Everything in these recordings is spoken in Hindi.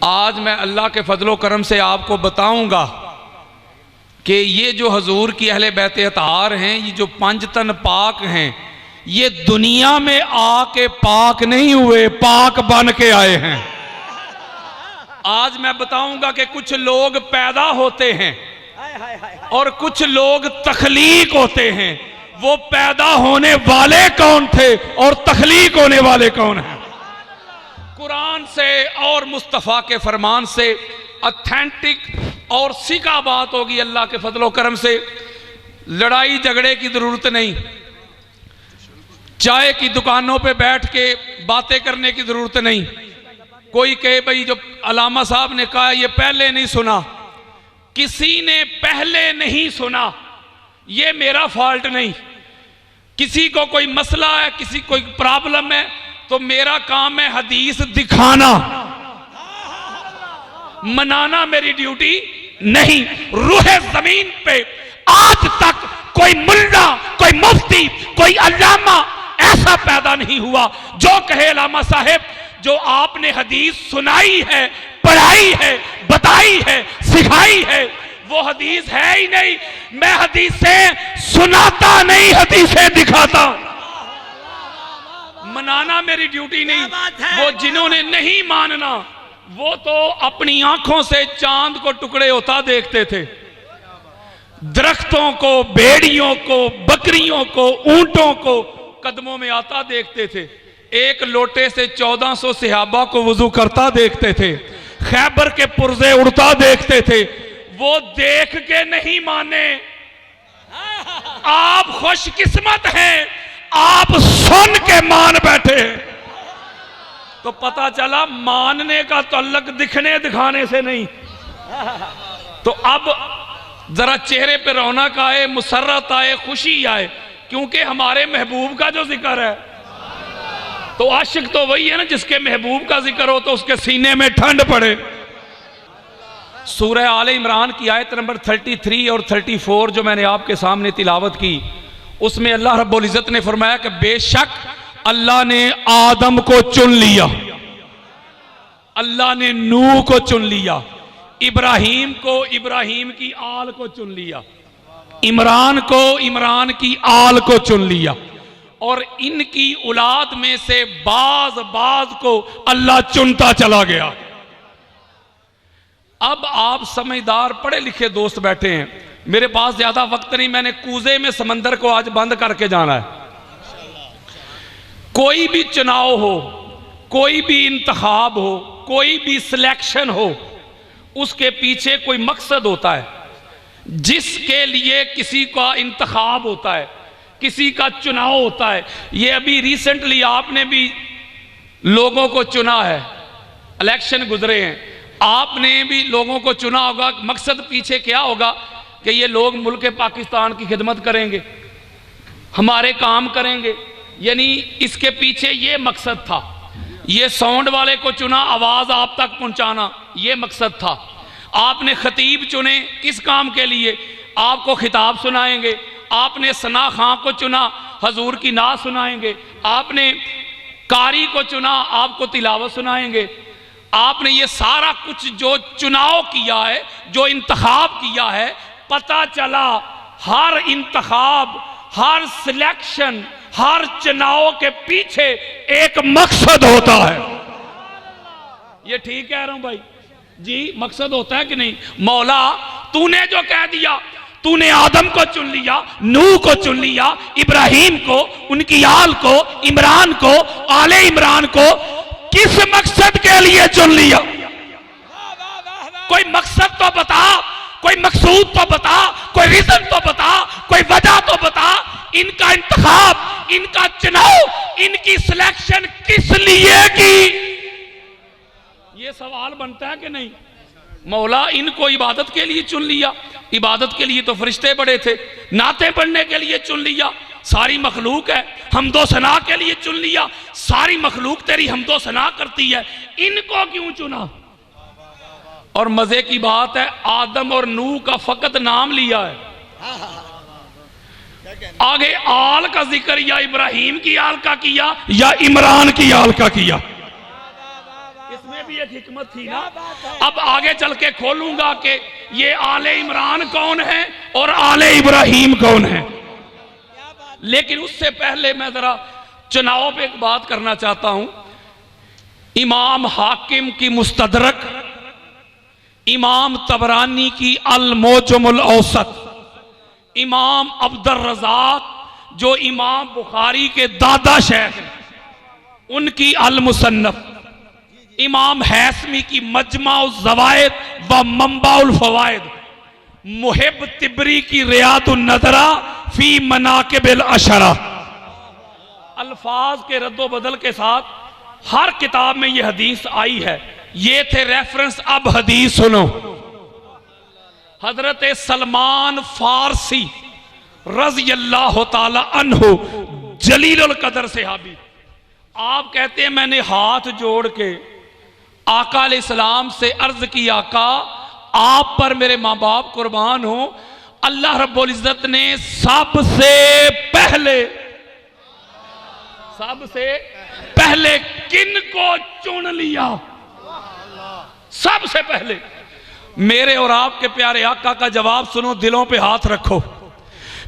आज मैं अल्लाह के फजलो करम से आपको बताऊंगा कि ये जो हजूर की अहले बैत अतार हैं, ये जो पंजतन पाक हैं, ये दुनिया में आके पाक नहीं हुए, पाक बन के आए हैं। आज मैं बताऊंगा कि कुछ लोग पैदा होते हैं और कुछ लोग तख्लीक होते हैं। वो पैदा होने वाले कौन थे और तख्लीक होने वाले कौन हैं? कुरान से और मुस्तफ़ा के फरमान से ऑथेंटिक और सीखा बात होगी। अल्लाह के फजलो करम से लड़ाई झगड़े की जरूरत नहीं, चाय की दुकानों पे बैठ के बातें करने की जरूरत नहीं। कोई कहे भाई जो अलामा साहब ने कहा ये पहले नहीं सुना, किसी ने पहले नहीं सुना, ये मेरा फॉल्ट नहीं। किसी को कोई मसला है, किसी कोई प्रॉब्लम है, तो मेरा काम है हदीस दिखाना, मनाना मेरी ड्यूटी नहीं। रूहे जमीन पे आज तक कोई मुल्ला, कोई मुफ्ती, कोई अल्लामा ऐसा पैदा नहीं हुआ जो कहे अल्लामा साहब जो आपने हदीस सुनाई है, पढ़ाई है, बताई है, सिखाई है, वो हदीस है ही नहीं। मैं हदीसें सुनाता नहीं, हदीसें दिखाता। मनाना मेरी ड्यूटी नहीं। वो जिन्होंने नहीं मानना वो तो अपनी आंखों से चांद को टुकड़े होता देखते थे, दरख्तों को, भेड़ियों को, बकरियों को, ऊंटों को कदमों में आता देखते थे। एक लोटे से 1400 सहाबा को वुजू करता देखते थे, खैबर के पुर्जे उड़ता देखते थे। वो देख के नहीं माने। आप खुशकिस्मत हैं, आप सुन के मान बैठे। तो पता चला मानने का तल्लक दिखने दिखाने से नहीं। तो अब जरा चेहरे पे रौनक आए, मुसर्रत आए, खुशी आए, क्योंकि हमारे महबूब का जो जिक्र है। तो आशिक तो वही है ना जिसके महबूब का जिक्र हो तो उसके सीने में ठंड पड़े। सूरह आले इमरान की आयत नंबर 33 और 34 जो मैंने आपके सामने तिलावत की, उसमें अल्लाह रब्बुल इज्जत ने फरमाया कि बेशक अल्लाह ने आदम को चुन लिया, अल्लाह ने नूह को चुन लिया, इब्राहीम को इब्राहीम की आल को चुन लिया, इमरान को इमरान की आल को चुन लिया, और इनकी औलाद में से बाज को अल्लाह चुनता चला गया। अब आप समझदार पढ़े लिखे दोस्त बैठे हैं, मेरे पास ज्यादा वक्त नहीं, मैंने कूजे में समंदर को आज बंद करके जाना है। कोई भी चुनाव हो, कोई भी इंतखाब हो, कोई भी सिलेक्शन हो, उसके पीछे कोई मकसद होता है जिसके लिए किसी का इंतखाब होता है, किसी का चुनाव होता है। ये अभी रिसेंटली आपने भी लोगों को चुना है, इलेक्शन गुजरे हैं, आपने भी लोगों को चुना होगा। मकसद पीछे क्या होगा कि ये लोग मुल्क पाकिस्तान की खिदमत करेंगे, हमारे काम करेंगे, यानी इसके पीछे ये मकसद था। ये साउंड वाले को चुना, आवाज आप तक पहुंचाना, ये मकसद था। आपने खतीब चुने किस काम के लिए? आपको खिताब सुनाएंगे। आपने सना खां को चुना, हजूर की नात सुनाएंगे। आपने कारी को चुना, आपको तिलावत सुनाएंगे। आपने ये सारा कुछ जो चुनाव किया है, जो इंतखाब किया है, पता चला हर इंतखाब, हर सिलेक्शन, हर चुनाव के पीछे एक मकसद होता है। ये ठीक कह रहा हूं भाई जी, मकसद होता है कि नहीं? मौला तूने जो कह दिया, तूने आदम को चुन लिया, नूह को चुन लिया, इब्राहीम को, उनकी आल को, इमरान को, आले इमरान को, किस मकसद के लिए चुन लिया? कोई मकसद तो बता, कोई मकसूद तो बता, कोई रीजन तो बता, कोई वजह तो बता। इनका इंतखाब, इनका चुनाव, इनकी सिलेक्शन किस लिए की? ये सवाल बनता है कि नहीं? मौला इनको इबादत के लिए चुन लिया, इबादत के लिए तो फरिश्ते बड़े थे, नाते पढ़ने के लिए चुन लिया, सारी मखलूक है, हमदो सना के लिए चुन लिया, सारी मखलूक तेरी हमदो सना करती है, इनको क्यों चुना? और मजे की बात है, आदम और नूह का फकत नाम लिया है, आगे आल का जिक्र या इब्राहीम की आल का किया या इमरान की आल का किया। इसमें भी भी एक हिकमत थी ना। अब आगे चल के खोलूंगा कि ये आले इमरान कौन है और आले इब्राहिम कौन है, लेकिन उससे पहले मैं जरा चुनाव पे एक बात करना चाहता हूं। इमाम हाकिम की मुस्तदरक, इमाम तबरानी की अल मोजमुल औसत, इमाम अब्दुर रज़ाक जो इमाम बुखारी के दादा शेख हैं उनकी अल मुसन्नफ, इमाम हैसमी की मजमा उल ज़वाइद व मंबा उल फवाइद, मुहिब तिबरी की रियादुन नज़रा फी मनाकिबिल अशरा, अल्फाज के रद्दो बदल के साथ हर किताब में यह हदीस आई है। ये थे रेफरेंस। अब हदीस सुनो। हजरत सलमान फारसी रज़ियल्लाहु ताला अन्हु जलीलुल कदर सहाबी, आप कहते हैं मैंने हाथ जोड़ के आका अलैहिस्सलाम से अर्ज की, आका आप पर मेरे माँ बाप कुर्बान हो, अल्लाह रब्बुल इज्जत ने सबसे पहले किन को चुन लिया? सबसे पहले मेरे और आपके प्यारे आका का जवाब सुनो, दिलों पे हाथ रखो।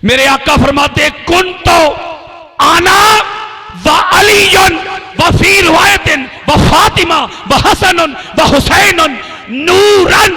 मेरे आका फरमाते कुन तो आना व अलीयुन व फी रिवायतिन व फातिमा व हसनुन व हुसैनुन नूरन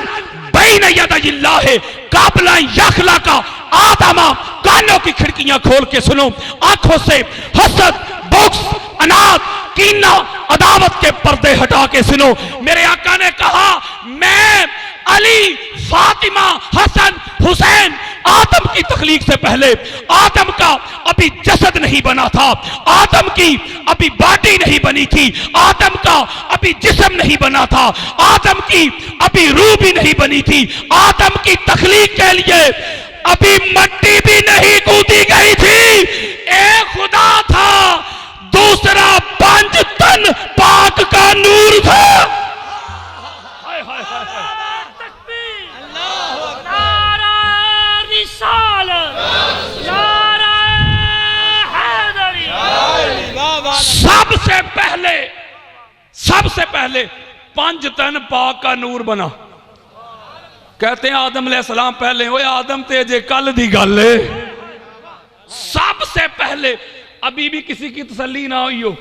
बैन यदाइल्लाह काबला यखलका आदमा। कानों की खिड़कियां खोल के सुनो, आंखों से हसद, बुग़्ज़, अनाद, कीना, अदावत के पर्दे हटा के सुनो। मेरे आका ने कहा मैं अली, फातिमा, हसन, हुसैन, आदम की तख्लीक से पहले, आदम का अभी जसद नहीं बना था, आदम की अभी बॉडी नहीं बनी थी, आदम का अभी जिस्म नहीं बना था, आदम की अभी रूह भी नहीं बनी थी, आदम की तख्लीक के लिए अभी मट्टी भी नहीं कूदी गई थी। एक खुदा था, दूसरा 5 तन पाक का नूर था। सबसे पहले 5 तन पाक का नूर बना। कहते हैं आदम अलैहिस्सलाम पहले हो, आदम ते जे कल दी गल है। सबसे पहले, अभी भी किसी की तसल्ली ना हुई हो,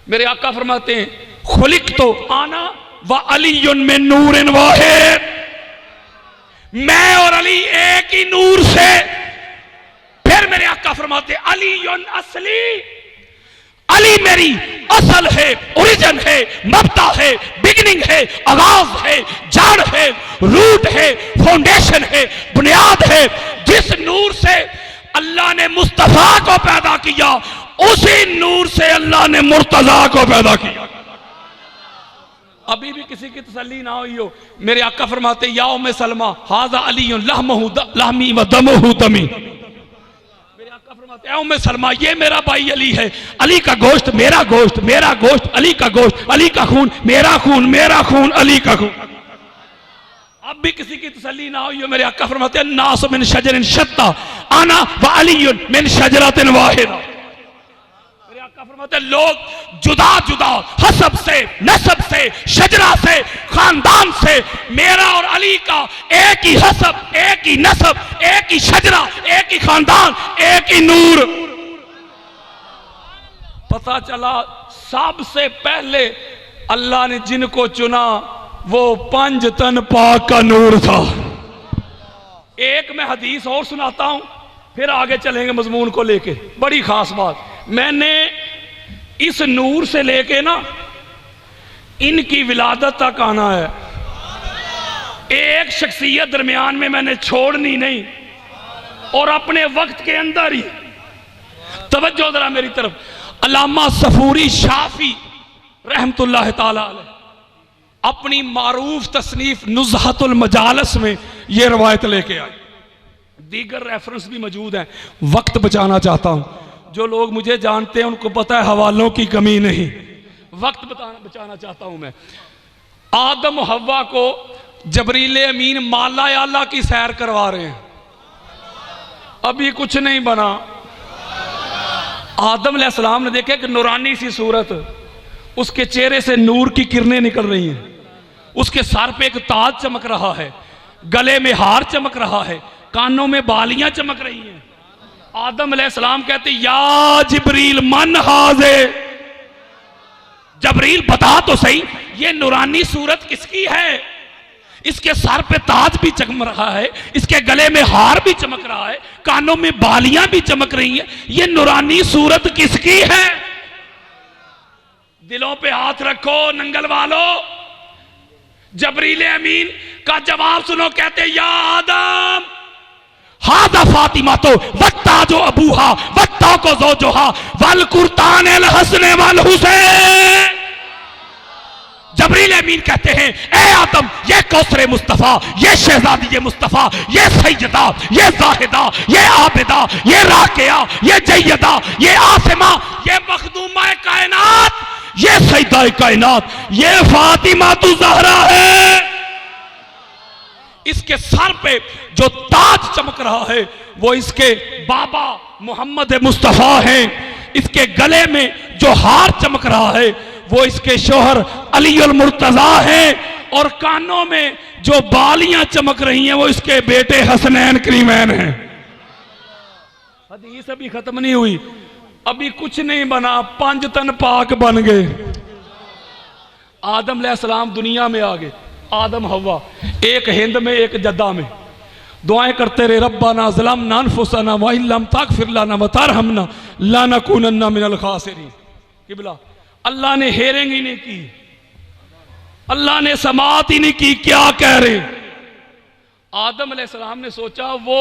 मेरे आका फरमाते हैं खुलिक तो आना व अलीयुन मिन नूरिन वाहिद, मैं और अली एक ही नूर से। फिर मेरे आका फरमाते अलीयुन असली, अली मेरी असल है, ओरिजिन है, मबदा है, बिगिनिंग है, आगाज है, जड़ है, रूट है, फाउंडेशन है, बुनियाद है। जिस नूर से अल्लाह ने मुस्तफा को पैदा किया, उसी नूर से अल्लाह ने मुर्तजा को पैदा किया। अभी भी किसी की तसल्ली ना हुई हो, मेरे आका फरमाते या उम्मे सलमा हाजा अलीयुन लहमुहु लहमी व दमुहु दमी। उम्मे सलमा ये मेरा भाई अली है, अली का गोश्त मेरा गोश्त, मेरा गोश्त अली का गोश्त, अली का खून मेरा खून, मेरा खून अली का खून। अब भी किसी की तसल्ली ना हुई हो, मेरे आका फरमाते हैं नास मिन शजरिन शत्ता आना व अलीयुन मिन शजरतिन वाहिदा। मेरे आका फरमाते हैं लोग जुदा जुदा हसब से, नसब से, शजरा से, खानदान से, मेरा और अली का एक ही हसब, एक ही नसब, एक ही शजरा, एक ही खानदान, एक ही नूर। पता चला सबसे पहले अल्लाह ने जिनको चुना वो 5 तन पाक का नूर था। एक मैं हदीस और सुनाता हूं, फिर आगे चलेंगे मजमून को लेके। बड़ी खास बात, मैंने इस नूर से लेके ना इनकी विलादत तक आना है। एक शख्सियत दरमियान में मैंने छोड़नी नहीं, और अपने वक्त के अंदर ही। तवज्जो जरा मेरी तरफ। अल्लामा सफूरी शाफी रहमतुल्लाह ताला अलैह अपनी मारूफ तसनीफ नुज़हतुल मजालिस में यह रवायत लेके आए। दीगर रेफरेंस भी मौजूद हैं। वक्त बचाना चाहता हूं, जो लोग मुझे जानते हैं उनको पता है हवालों की कमी नहीं। वक्त बचाना चाहता हूं मैं। आदम हव्वा को जबरील अमीन माला आला की सैर करवा रहे हैं, अभी कुछ नहीं बना। आदम अलैहिस्सलाम ने देखा कि नूरानी सी सूरत, उसके चेहरे से नूर की किरणें निकल रही हैं। उसके सर पे एक ताज चमक रहा है, गले में हार चमक रहा है, कानों में बालियां चमक रही हैं। आदम अलैहिस्सलाम कहते या जिब्रील मन हाज़े, जबरील बता तो सही ये नूरानी सूरत किसकी है? इसके सर पे ताज भी चमक रहा है, इसके गले में हार भी चमक रहा है, कानों में बालियां भी चमक रही हैं, ये नूरानी सूरत किसकी है? दिलों पे हाथ रखो नंगल वालों। जबरील अमीन का जवाब सुनो, कहते या आदम हादा फातिमा तो वत्ता जो अबूहा वत्ता को ज़ौजुहा वल कुर्तान अल हसन वल हुसैन। जबरील अमीन कहते हैं ए आदम, ये कौसर मुस्तफ़ा, ये शहजादी मुस्तफ़ा, ये सैयदा, ये जाहिदा, ये आबिदा, ये राकिया, ये जय्यदा, ये आसिमा, ये मखदूमा कायनात, ये सैयदा कायनात, ये फातिमा तु ज़हरा है। इसके सर पे जो ताज चमक रहा है वो इसके बाबा मोहम्मद मुस्तफ़ा हैं। इसके गले में जो हार चमक रहा है वो इसके शोहर अली अल मुर्तजा हैं, और कानों में जो बालियां चमक रही हैं वो इसके बेटे हसनैन करीमैन हैं। हदीस अभी खत्म नहीं हुई, अभी कुछ नहीं बना, 5 तन पाक बन गए। आदम अलैहिस्सलाम दुनिया में आ गए, आदम हवा, एक हिंद में एक जद्दा में दुआएं करते रहे, रब्बाना ज़लमना अनफुसना व इन लम तगफिर लना व तरहमना लनकुनन्ना मिनल खासिरीन। किबला अल्लाह ने हेरिंग ही नहीं की, अल्लाह ने समात ही नहीं की, क्या कह रहे? आदम अलैहिस्सलाम ने सोचा वो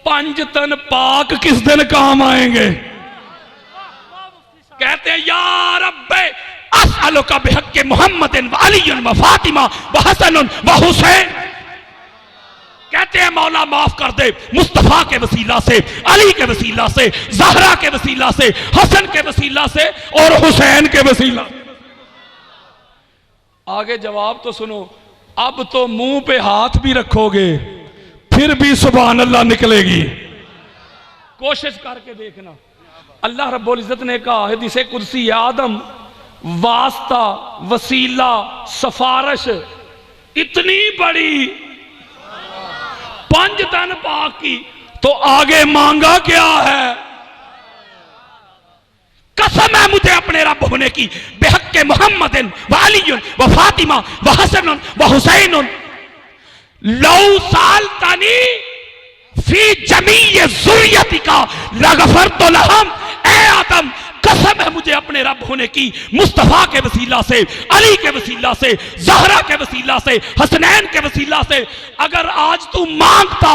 5 तन पाक किस दिन काम आएंगे? कहते हैं या रब्बे अस्अलुका बिहक्के मुहम्मदिन व अलीन व फातिमा व हसन व हुसैन। कहते हैं मौला माफ कर दे मुस्तफा के वसीला से, अली के वसीला से, ज़हरा के वसीला से, हसन के वसीला से और हुसैन के वसीला। आगे जवाब तो सुनो, अब तो मुंह पे हाथ भी रखोगे फिर भी सुभान अल्लाह निकलेगी। कोशिश करके देखना। अल्लाह रब्बुल इज्जत ने कहा हदीस कुदसी, आदम वास्ता वसीला सफारिश इतनी बड़ी 5 तन पाक की, तो आगे मांगा क्या है? कसम है मुझे अपने रब होने की, बेहक्के मुहम्मदिन व अलीयुन व फातिमा व हसन व हुसैन लौ साल तनी फी जमीय ज़ुर्रियतिका लगफरतु लहम। ए आदम, कसम है मुझे अपने रब होने की, मुस्तफा के वसीला से, अली के वसीला से, ज़हरा के वसीला से, हसनैन के वसीला से, अगर आज तू मांगता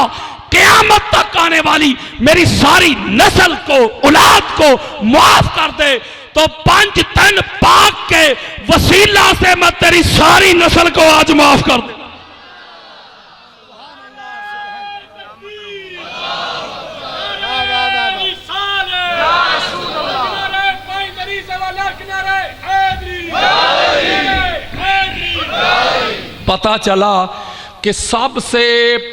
क़यामत तक आने वाली मेरी सारी नस्ल को, औलाद को माफ कर दे, तो 5 तन पाक के वसीला से मैं तेरी सारी नस्ल को आज माफ कर दे। पता चला कि सबसे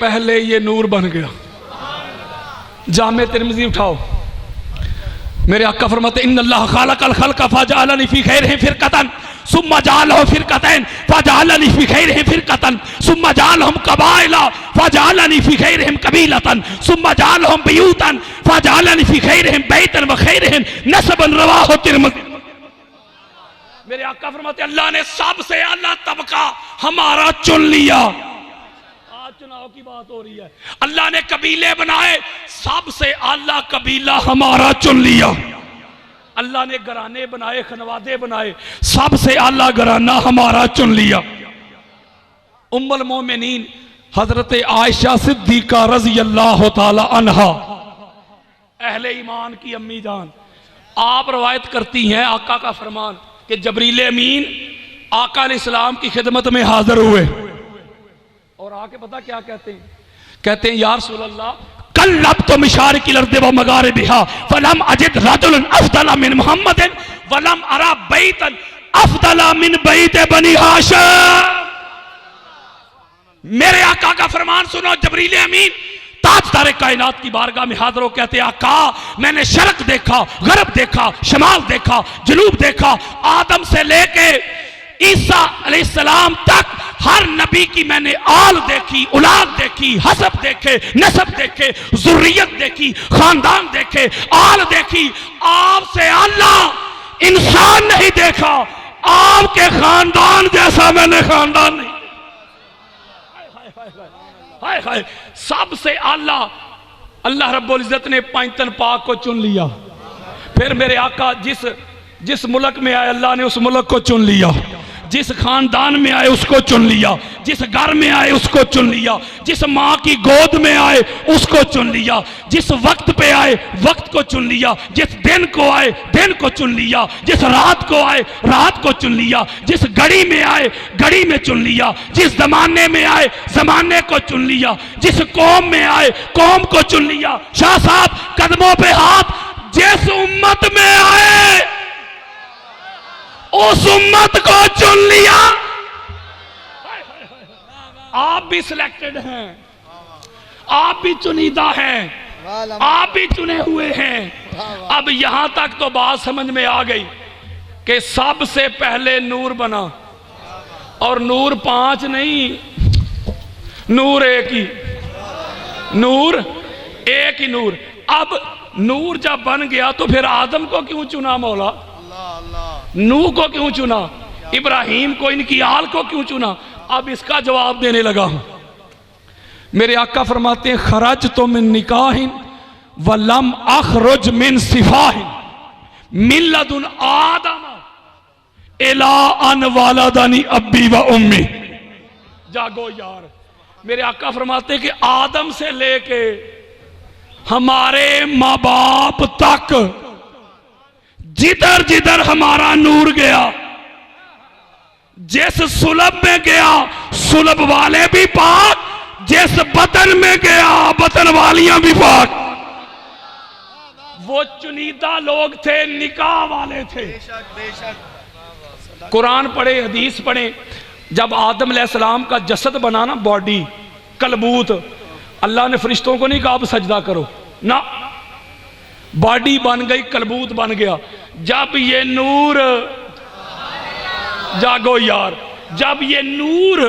पहले ये नूर बन गया। जामे तिरमिज़ी उठाओ, मेरे आका फरमाते इन्नल्लाह खालकल खल्क़ फजअलनी फी खैरिहिम फिरक़तन सुम्मा जअलहुम फिरक़तैन फजअलनी फी खैरिहिम फिरक़तन सुम्मा जअलहुम क़बाइला फजअलनी फी खैरिहिम क़बीलतन सुम्मा जअलहुम बुयूतन फजअलनी फी खैरिहिम बैतन व खैरिहिम नसबन रवाहु तिरमिज़ी। मेरे आका फरमाते अल्लाह ने सबसे आला तबका हमारा चुन लिया। आज चुनाव की बात हो रही है, अल्लाह ने कबीले बनाए, सबसे आला कबीला हमारा चुन लिया। अल्लाह ने घराने बनाए, खनवादे बनाए, सबसे आला घराना हमारा चुन लिया। उम्मुल मोमिनीन हजरत आयशा सिद्दीका रज़ी अल्लाह ताला अन्हा, अहले ईमान की अम्मी जान, आप रवायत करती हैं आका का फरमान कि जबरील अमीन आका अलैहिस्सलाम की खिदमत में हाजिर हुए और आके पता क्या कहते हैं? कहते हैं या रसूल अल्लाह कल्लबतु मिशारिकिल अर्दि व मगारिबिहा फलम अजिद रजुलन अफदला मिन मुहम्मदिन वलम अरा बैतन अफदला मिन बैत बनी हाशिम। मेरे आका का फरमान सुनो, जबरील अमीन ताजदार कायनात की बारगाह में हाजिर हो, कहते आका मैंने शर्क देखा, गरब देखा, शमाल देखा, जनूब देखा, आदम से लेके ईसा अलैहिस्सलाम तक हर नबी की मैंने आल देखी, औलाद देखी, हसब देखे, नसब देखे, जुर्रियत देखी, खानदान देखे, आल देखी। आपसे अल्लाह इंसान नहीं देखा, आपके खानदान जैसा मैंने खानदान नहीं। हाय हाय, सबसे आला अल्लाह रब्बुल इज्जत ने पैंतन पाक को चुन लिया। फिर मेरे आका जिस मुल्क में आए अल्लाह ने उस मुल्क को चुन लिया, जिस खानदान में आए उसको चुन लिया, जिस घर में आए उसको चुन लिया, जिस माँ की गोद में आए उसको चुन लिया, जिस वक्त पे आए वक्त को चुन लिया, जिस दिन को आए दिन को चुन लिया, जिस रात को आए रात को चुन लिया, जिस घड़ी में आए घड़ी में चुन लिया, जिस जमाने में आए जमाने को चुन लिया, जिस कौम में आए कौम को चुन लिया। शाह साहब कदमों पे हाथ, जिस उम्मत में आए उस उम्मत को चुन लिया। आप भी सिलेक्टेड हैं, आप भी चुनिंदा हैं, आप भी चुने हुए हैं। अब यहां तक तो बात समझ में आ गई कि सबसे पहले नूर बना, और नूर 5 नहीं, नूर एक ही, नूर एक ही नूर। अब नूर जब बन गया तो फिर आदम को क्यों चुना मौला? नूह को क्यों चुना? इब्राहिम को, इनकी आल को क्यों चुना? अब इसका जवाब देने लगा हूं। मेरे आका फरमाते हैं, खरज तो मिन निकाहिन वलम अखरुज मिन सिफाहिन मिल्लदुन आदम इला अन वालदानी अब्बी व उम्मी। जागो यार, मेरे आका फरमाते हैं कि आदम से लेके हमारे माँ बाप तक जिधर जिधर हमारा नूर गया, जिस सुलभ में गया सुलभ वाले भी पाक, जिस बतन में गया बतन वालियां भी पाक। वो चुनीदा लोग थे, निकाह वाले थे। कुरान पढ़े, हदीस पढ़े, जब आदम अलैहिस्सलाम का जसद बना ना, बॉडी कलबूत, अल्लाह ने फरिश्तों को नहीं कहा अब सजदा करो ना, बॉडी बन गई, कलबूत बन गया। जब ये नूर, जागो यार, जब ये नूर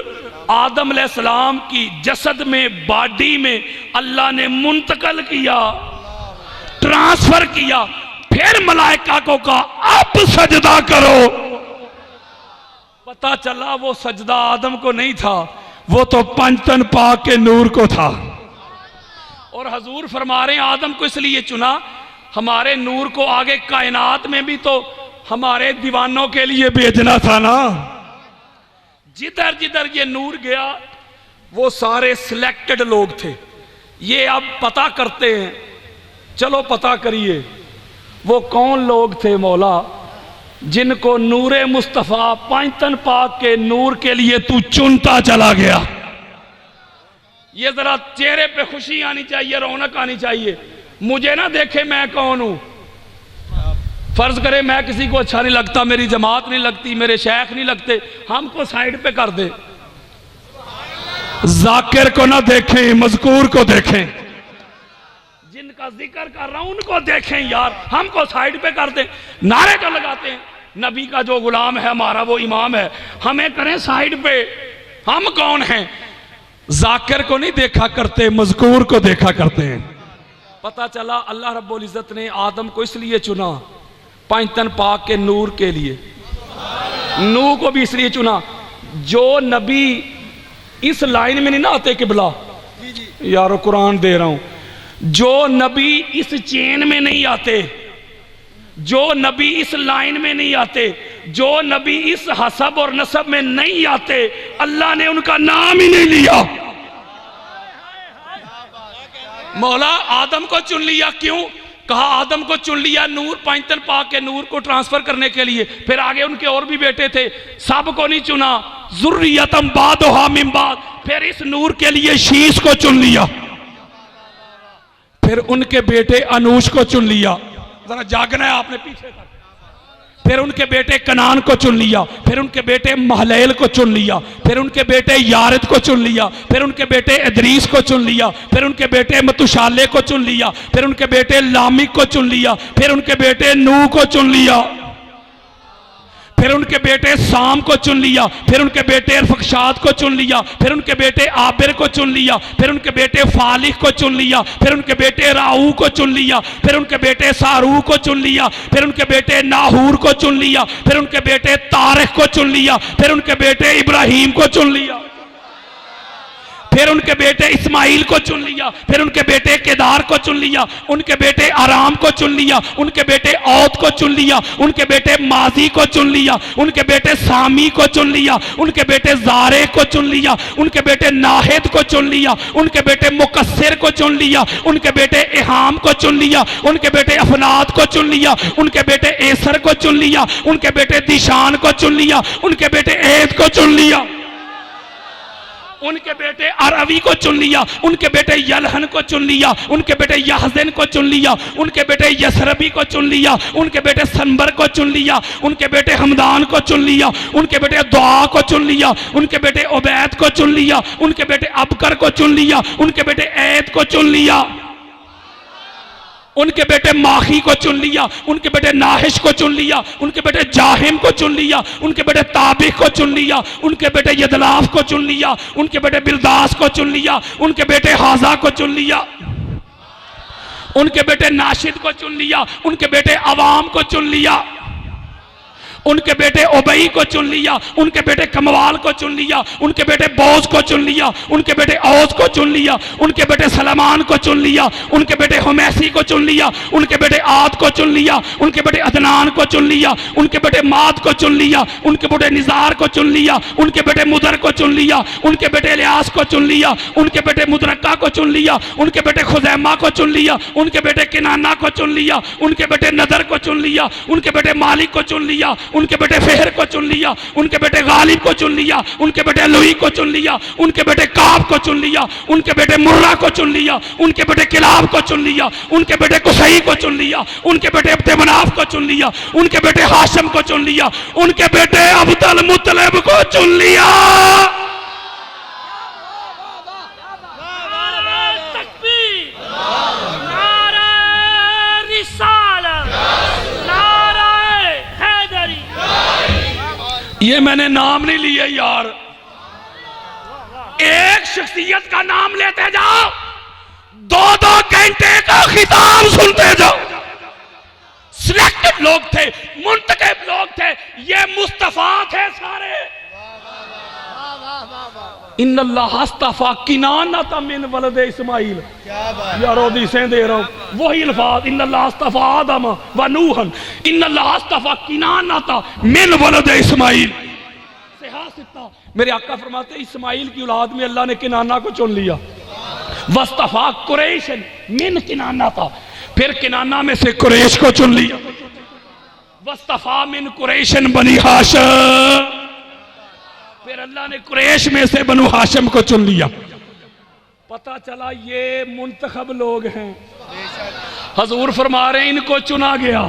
आदम अलैहिस्सलाम की जसद में, बॉडी में अल्लाह ने मुंतकल किया, ट्रांसफर किया, फिर मलाइका को कहा अब सजदा करो। पता चला वो सजदा आदम को नहीं था, वो तो पंचतन पाक के नूर को था। और हजूर फरमा रहे हैं आदम को इसलिए चुना, हमारे नूर को आगे कायनात में भी तो हमारे दीवानों के लिए भेजना था ना। जिधर जिधर ये नूर गया वो सारे सिलेक्टेड लोग थे। ये अब पता करते हैं, चलो पता करिए वो कौन लोग थे मौला जिनको नूरे मुस्तफ़ा पंचतन पाक के नूर के लिए तू चुनता चला गया। ये जरा चेहरे पे खुशी आनी चाहिए, रौनक आनी चाहिए। मुझे ना देखे मैं कौन हूं। फर्ज करे मैं किसी को अच्छा नहीं लगता, मेरी जमात नहीं लगती, मेरे शेख नहीं लगते, हमको साइड पे कर दे। जाकिर को ना देखें, मजकूर को देखें, जिनका जिक्र कर रहा हूं उनको देखें यार, हमको साइड पे कर दे। नारे तो लगाते हैं नबी का जो गुलाम है हमारा वो इमाम है, हमें करें साइड पे। हम कौन हैं? जाकिर को नहीं देखा करते, मजकूर को देखा करते हैं। पता चला अल्लाह रब्बुल इज्जत ने आदम को इसलिए चुना पंचतन पाक के नूर के लिए, नूह को भी इसलिए चुना। जो नबी इस लाइन में नहीं ना आते किबला, यारो कुरान दे रहा हूं, जो नबी इस चेन में नहीं आते, जो नबी इस लाइन में नहीं आते, जो नबी इस हसब और नसब में नहीं आते, अल्लाह ने उनका नाम ही नहीं लिया। मौला आदम को चुन लिया, क्यों? कहा आदम को चुन लिया नूर, पंचतन पाक के नूर को ट्रांसफर करने के लिए। फिर आगे उनके और भी बेटे थे, सब को नहीं चुना। ज़ुर्रियतम बादुहा मिन बाद, फिर इस नूर के लिए शीश को चुन लिया, फिर उनके बेटे अनूश को चुन लिया। जरा जागना है आपने पीछे तक। फिर उनके बेटे कनान को चुन लिया, फिर उनके बेटे महलैल को चुन लिया, फिर उनके बेटे यारिद को चुन लिया, फिर उनके बेटे इदरीस को चुन लिया, फिर उनके बेटे मतुशाले को चुन लिया, फिर उनके बेटे लामिक को चुन लिया, फिर उनके बेटे नूह को चुन लिया, फिर उनके बेटे साम को चुन लिया, फिर उनके बेटे अरफक्षाद को चुन लिया, फिर उनके बेटे आबिर को चुन लिया, फिर उनके बेटे फालिक को चुन लिया, फिर उनके बेटे राऊ को चुन लिया, फिर उनके बेटे सारू को चुन लिया, फिर उनके बेटे नाहूर को चुन लिया, फिर उनके बेटे तारिक को चुन लिया, फिर उनके बेटे इब्राहिम को चुन लिया, फिर उनके बेटे इस्माइल को चुन लिया, फिर उनके बेटे केदार को चुन लिया, उनके बेटे आराम को चुन लिया, उनके बेटे औद को चुन लिया, उनके बेटे माजी को चुन लिया, उनके बेटे सामी को चुन लिया, उनके बेटे जारे को चुन लिया, उनके बेटे नाहिद को चुन लिया, उनके बेटे मुकस्सिर को चुन लिया, उनके बेटे इहाम को चुन लिया, उनके बेटे अफनाद को चुन लिया, उनके बेटे एसर को चुन लिया, उनके बेटे दिशान को चुन लिया, उनके बेटे ऐद को चुन लिया, उनके बेटे अरवी को चुन लिया, उनके बेटे यलहन को चुन लिया, उनके बेटे यहजन को चुन लिया, उनके बेटे यसरबी को चुन लिया, उनके बेटे सनबर को चुन लिया, उनके बेटे हमदान को चुन लिया, उनके बेटे दुआ को चुन लिया, उनके बेटे उबैद को चुन लिया, उनके बेटे अबकर को चुन लिया, उनके बेटे ऐद को चुन लिया, उनके बेटे माखी को चुन लिया, उनके बेटे नाहिश को चुन लिया, उनके बेटे जाहिम को चुन लिया, उनके बेटे ताबिक को चुन लिया, उनके बेटे यदलाफ को चुन लिया, उनके बेटे बिलदास को चुन लिया, उनके बेटे हाजा को चुन लिया, उनके बेटे नाशिद को चुन लिया, उनके बेटे अवाम को चुन लिया, उनके बेटे उबई को चुन लिया, उनके बेटे कमवाल को चुन लिया, उनके बेटे बोज को चुन लिया, उनके बेटे औज को चुन लिया, उनके बेटे सलमान को चुन लिया, उनके बेटे हुमैसी को चुन लिया, उनके बेटे आद को चुन लिया, उनके बेटे अदनान को चुन लिया, उनके बेटे माद को चुन लिया, उनके बेटे निजार को चुन लिया, उनके बेटे मुदर को चुन लिया, उनके बेटे इलियास को चुन लिया, उनके बेटे मुदरक्का को चुन लिया, उनके बेटे खुजैमा को चुन लिया, उनके बेटे किनाना को चुन लिया, उनके बेटे नदर को चुन लिया, उनके बेटे मालिक को चुन लिया, उनके बेटे फेहर को चुन लिया, उनके बेटे गालिब को चुन लिया, उनके बेटे लुई को चुन लिया, उनके बेटे काब को चुन लिया, उनके बेटे मुर्रा को चुन लिया, उनके बेटे किलाब को चुन लिया, उनके बेटे कुसई को चुन लिया, उनके बेटे अब्द मनाफ को चुन लिया, उनके बेटे हाशिम को चुन लिया, उनके बेटे अब्दुल मुत्तलिब को चुन लिया। ये मैंने नाम नहीं लिए यार, एक शख्सियत का नाम लेते जाओ, 2-2 घंटे का खिताब सुनते जाओ। सिलेक्टेड लोग थे, मुंतखब लोग थे, ये मुस्तफा थे सारे। इन्नल्लाह अस्तफा किनानता मिन वलद इस्माइल, यार हदीसें दे रहा हूं, वही अल्फाज इन्नल्लाह अस्तफा आदम व नूहन, इन्नल्लाह अस्तफा किनानता मिन वलद इस्माइल। मेरे आका फरमाते इस्माइल की औलाद में अल्लाह ने किनाना को चुन लिया, वस्तफा कुरैश मिन किनाना था, फिर किनाना में से कुरैश को चुन लिया, वस्तफा मिन कुरैशन बनी हाशिम, फिर अल्लाह ने कुरैश में से बनु हाशिम को चुन लिया। पता चला ये मुंतखब लोग हैं। हजूर फरमा रहे इनको चुना गया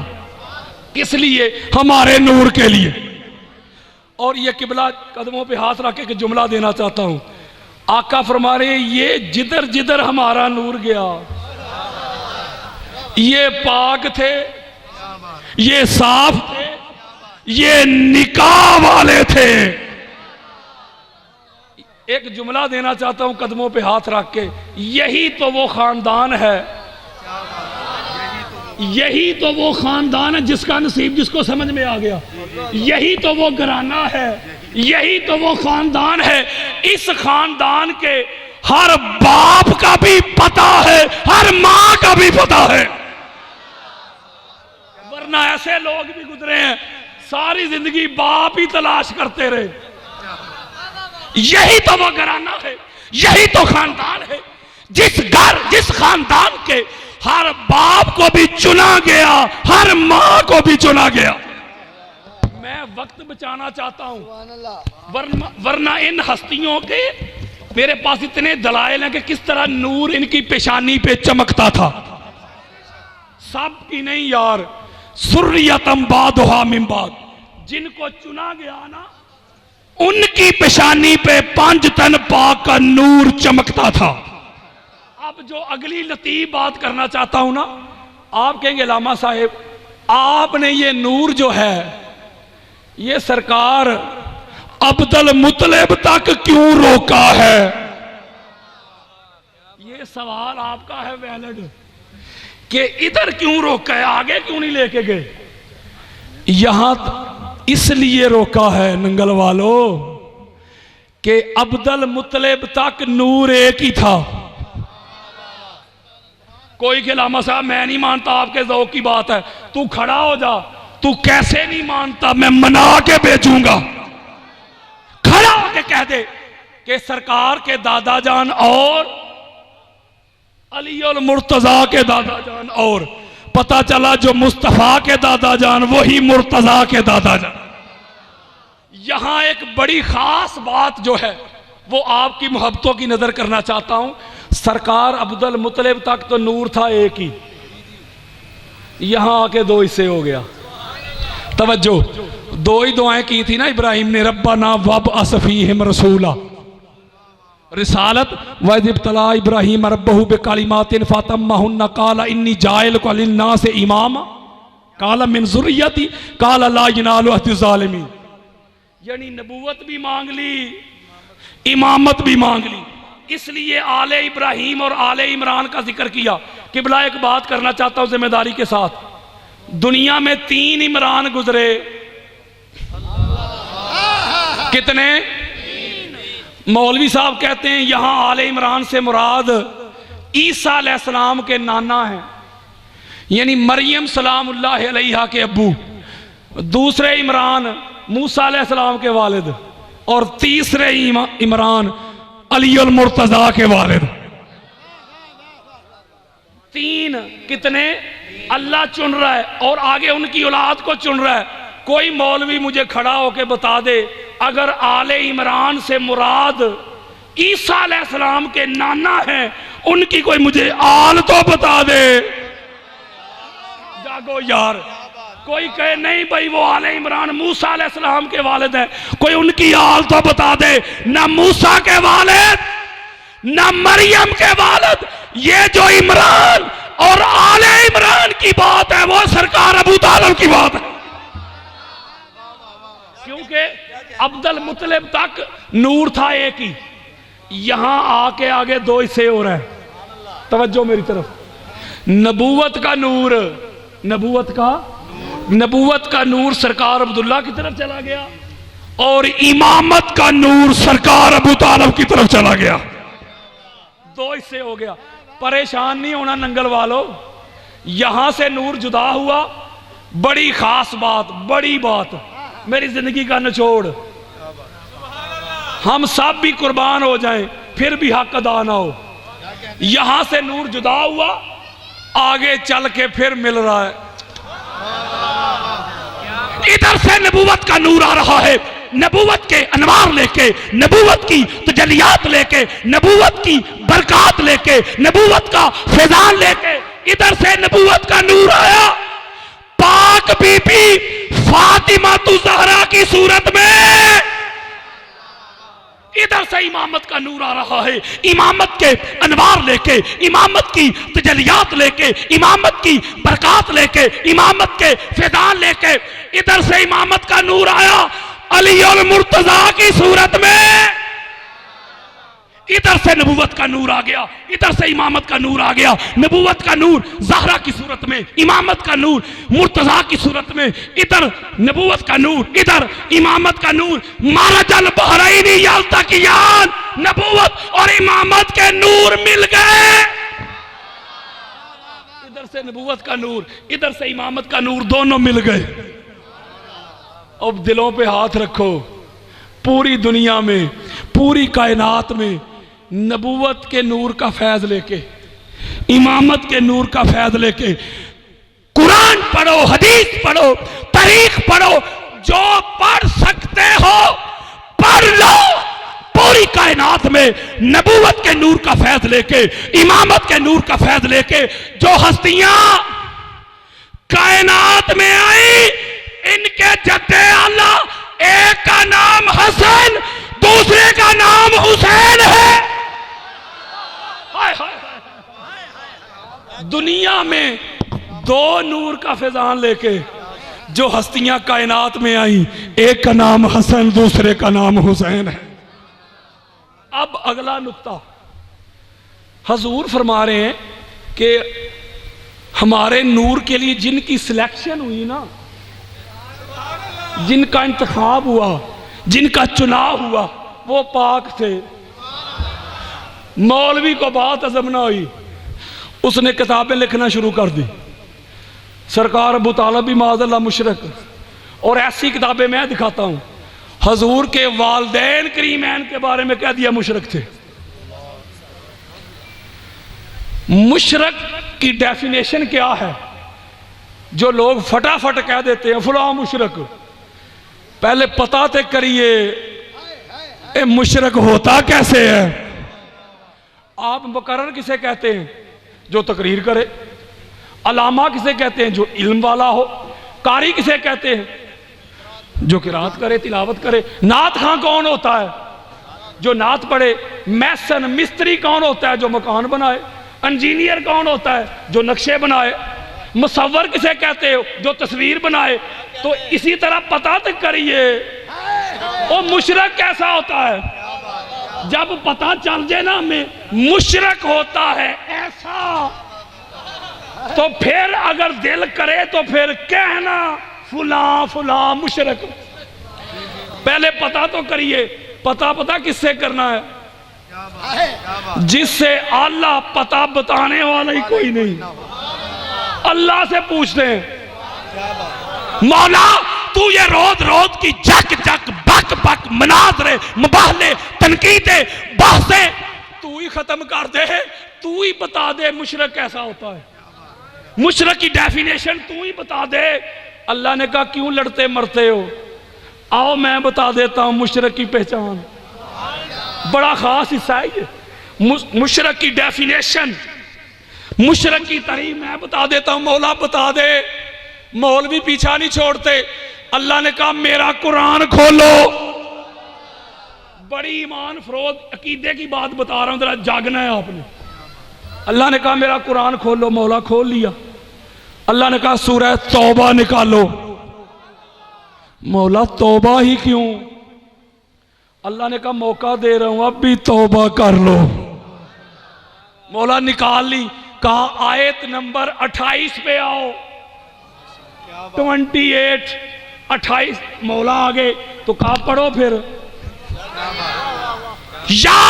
किस लिए? हमारे नूर के लिए। और ये किबला कदमों पे हाथ रख के जुमला देना चाहता हूं, आका फरमा रहे ये जिधर जिधर हमारा नूर गया, ये पाक थे, ये साफ थे, ये निकाह वाले थे। एक जुमला देना चाहता हूं कदमों पे हाथ रख के, यही तो वो खानदान है, यही तो वो खानदान है जिसका नसीब जिसको समझ में आ गया, यही तो वो घराना है, यही तो वो खानदान है। इस खानदान के हर बाप का भी पता है, हर मां का भी पता है, वरना ऐसे लोग भी गुजरे हैं सारी जिंदगी बाप ही तलाश करते रहे। यही तो वो घराना है, यही तो खानदान है जिस घर जिस खानदान के हर बाप को भी चुना गया, हर मां को भी चुना गया। मैं वक्त बचाना चाहता हूं, वरना इन हस्तियों के मेरे पास इतने दलाइल हैं कि किस तरह नूर इनकी पेशानी पे चमकता था। सब की नहीं यार, सुर्रियतम बादुहा मिन बाद, जिनको चुना गया ना उनकी पेशानी पे 5 तन पाक का नूर चमकता था। अब जो अगली लतीफ बात करना चाहता हूं ना, आप कहेंगे लामा साहेब आपने ये नूर जो है ये सरकार अब्दुल मुत्तलिब तक क्यों रोका है? ये सवाल आपका है वैलिड कि इधर क्यों रोका है, आगे क्यों नहीं लेके गए? यहां इसलिए रोका है नंगल वालों कि अब्दुल मुत्तलिब तक नूर एक ही था। कोई खिलामा साहब मैं नहीं मानता, आपके ज़ौक़ की बात है, तू खड़ा हो जा। तू कैसे नहीं मानता? मैं मना के भेजूंगा। खड़ा होके कह दे कि सरकार के दादा जान और अली और मुर्तजा के दादा जान, और पता चला जो मुस्तफा के दादा जान वही मुर्तजा के दादा जान। यहां एक बड़ी खास बात जो है वो आपकी मोहब्बतों की नजर करना चाहता हूं। सरकार अब्दुल मुत्तलिब तक तो नूर था एक ही, यहां आके दो हिस्से हो गया। तवज्जो, दो ही दुआएं की थी ना इब्राहिम ने, रब्बना वब असफीहिम रसूला, रिसालत वज़िब तला इब्राहिम रब्बहु बिकलिमातिन फतम्महुन्ना काला इन्नी जाइलुका लिन्नास इमामा काला मिन ज़ुर्रियती काला ला यनालु अहदि ज़ालिमीन। यानी नबूवत भी मांग ली, इमामत भी मांग ली। इसलिए आले इब्राहिम और आले इमरान का जिक्र किया। किबला एक बात करना चाहता हूं जिम्मेदारी के साथ, दुनिया में 3 इमरान गुजरे। कितने? मौलवी साहब कहते हैं यहां आले इमरान से मुराद ईसा अलैहिस्सलाम के नाना हैं, यानी मरियम सलामुल्लाह अलैहा के अब्बू। दूसरे इमरान मूसा अलैहिस्सलाम के वालिद, और तीसरे इमरान अली अल मुर्तजा के वालिद। 3 कितने अल्लाह चुन रहा है और आगे उनकी औलाद को चुन रहा है। कोई मौलवी मुझे खड़ा होके बता दे अगर आले इमरान से मुराद ईसा अलैहिस्सलाम के नाना हैं, उनकी कोई मुझे आल तो बता दे। जागो यार, कोई कहे नहीं भाई वो आले इमरान मूसा अलैहिस्सलाम के वालिद हैं, कोई उनकी आल तो बता दे। ना मूसा के वालिद ना मरियम के वालिद, ये जो इमरान और आले इमरान की बात है वो सरकार अबू तालिब की बात है। क्योंकि अब्दुल मुत्तलिब तक नूर था एक ही, यहां आके आगे 2 हिस्से हो रहे हैं। तवज्जो मेरी तरफ, नबूवत का नूर, नबूवत का नूर सरकार अब्दुल्ला की तरफ चला गया और इमामत का नूर सरकार अबू तालिब की तरफ चला गया। 2 हिस्से हो गया। परेशान नहीं होना नंगल वालों, यहां से नूर जुदा हुआ। बड़ी खास बात, बड़ी बात, मेरी जिंदगी का निचोड़, हम सब भी कुर्बान हो जाएं फिर भी हक अदा ना हो। यहां से नूर जुदा हुआ, आगे चल के फिर मिल रहा है। इधर से नबूवत का नूर आ रहा है, नबूवत के अनवार लेके, नबूवत की तजल्लियात लेके, नबूवत की बरकत लेके, नबूवत का फैजान लेके इधर से नबूवत का नूर आया। पाक बीबी फातिमा तु ज़हरा की सूरत में इधर से इमामत का नूर आ रहा है। इमामत के अनवार लेके, इमामत की तजल्लियात लेके, इमामत की बरकत लेके, इमामत के फैजान लेके इधर से इमामत का नूर आया अली और मुर्तजा की सूरत में। इधर से नबूवत का नूर आ गया, इधर से इमामत का नूर आ गया। नबूवत का नूर ज़हरा की सूरत में, इमामत का नूर मुर्तजा की सूरत में। इधर नबूवत का नूर, इधर इमामत का नूर। मारजल बहरैनी यल्तक़ियान, नबूवत और इमामत के नूर मिल गए। इधर से नबूवत का नूर, इधर से इमामत का नूर, दोनों मिल गए। अब दिलों पे हाथ रखो, पूरी दुनिया में, पूरी कायनात में नबूवत के नूर का फैज लेके, इमामत के नूर का फैज लेके कुरान पढ़ो, हदीस पढ़ो, तारीख पढ़ो, जो पढ़ सकते हो पढ़ लो। पूरी कायनात में नबूवत के नूर का फैज लेके, इमामत के नूर का फैज लेके जो हस्तियां कायनात में आई, इनके जद्दे आला एक का नाम हसन, दूसरे का नाम हुसैन है। दुनिया में 2 नूर का फैजान लेके जो हस्तियां कायनात में आई, एक का नाम हसन, दूसरे का नाम हुसैन है। अब अगला नुक्ता, हजूर फरमा रहे हैं कि हमारे नूर के लिए जिनकी सिलेक्शन हुई ना, जिनका इंतखाब हुआ, जिनका चुनाव हुआ, वो पाक थे। मौलवी को बात हजम ना हुई, उसने किताबें लिखना शुरू कर दी। सरकार अबू तालिब भी माज़अल्लाह मुशरक, और ऐसी किताबें मैं दिखाता हूं, हजूर के वालदैन करीमैन के बारे में कह दिया मुशरक थे। मुशरक की डेफिनेशन क्या है? जो लोग फटाफट कह देते हैं फलां मुशरक, पहले पता तो करिए ये मुशरक होता कैसे है। आप मुकर्रर किसे कहते हैं? जो तकरीर करे। अलामा किसे कहते हैं? जो इल्म वाला हो। कारी किसे कहते हैं? जो किरात करे, तिलावत करे। नात खां कौन होता है? जो नात पढ़े। मैसन मिस्त्री कौन होता है? जो मकान बनाए। इंजीनियर कौन होता है? जो नक्शे बनाए। मुसव्वर किसे कहते हो? जो तस्वीर बनाए। तो इसी तरह पता तो करिए वो मुशरक कैसा होता है। जब पता चल जाए ना हमें मुशरक होता है ऐसा, तो फिर अगर दिल करे तो फिर कहना फुला फुला मुशरक। पहले पता तो करिए। पता किससे करना है? जिससे अल्लाह पता बताने वाला ही कोई नहीं। अल्लाह से पूछते हैं मौला तू ये रोज रोज की जक जक बक बक मनाजरे मुबाहले तनकीदे बहसे तू ही खत्म कर दे, तू ही बता दे मुशरक कैसा होता है। मुशरक की डेफिनेशन तू ही बता दे। अल्लाह ने कहा क्यों लड़ते मरते हो? आओ मैं बता देता हूं मुशरक की पहचान। बड़ा खास हिस्सा है ये मुशरक की डेफिनेशन, मुशरक की तारीफ मैं बता देता हूं, मौला बता दे। मौलवी पीछा नहीं छोड़ते। अल्लाह ने कहा मेरा कुरान खोलो। बड़ी ईमान फरोज अकीदे की बात बता रहा हूं, जरा जागना है आपने। अल्लाह ने कहा मेरा कुरान खोलो। मौला खोल लिया। अल्लाह ने कहा सूरह तौबा निकालो। मौला तौबा ही क्यों? अल्लाह ने कहा मौका दे रहा हूं, अब भी तौबा कर लो। मौला निकाल ली। कहा आयत नंबर 28 पे आओ। 28 28 मौला आ गए तो कहा पढ़ो फिर। या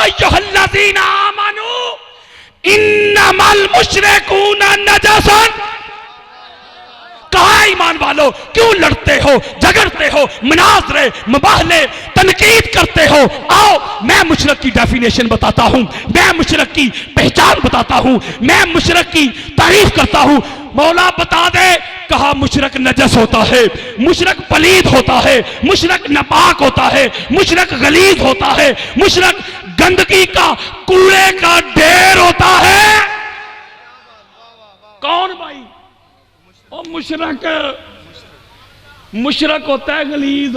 अय्युहल्लज़ीना आमनू इन्नमल मुशरिकूना नजसन। कहा ईमान वालों क्यों लड़ते हो, झगड़ते हो, मुनाजरे मुबाहले तनकीद करते हो? आओ मैं मुशरक की डेफिनेशन बताता हूं, मैं मुशरक की पहचान बताता हूं, मैं मुशरक की तारीफ करता हूं। मौला बता दे। कहा मुशरक नजस होता है, मुशरक पलीद होता है, मुशरक नापाक होता है, मुशरक गलीज होता है, मुशरक गंदगी का कूड़े का ढेर होता है। कौन भाई? और मुशरक होता है गलीज,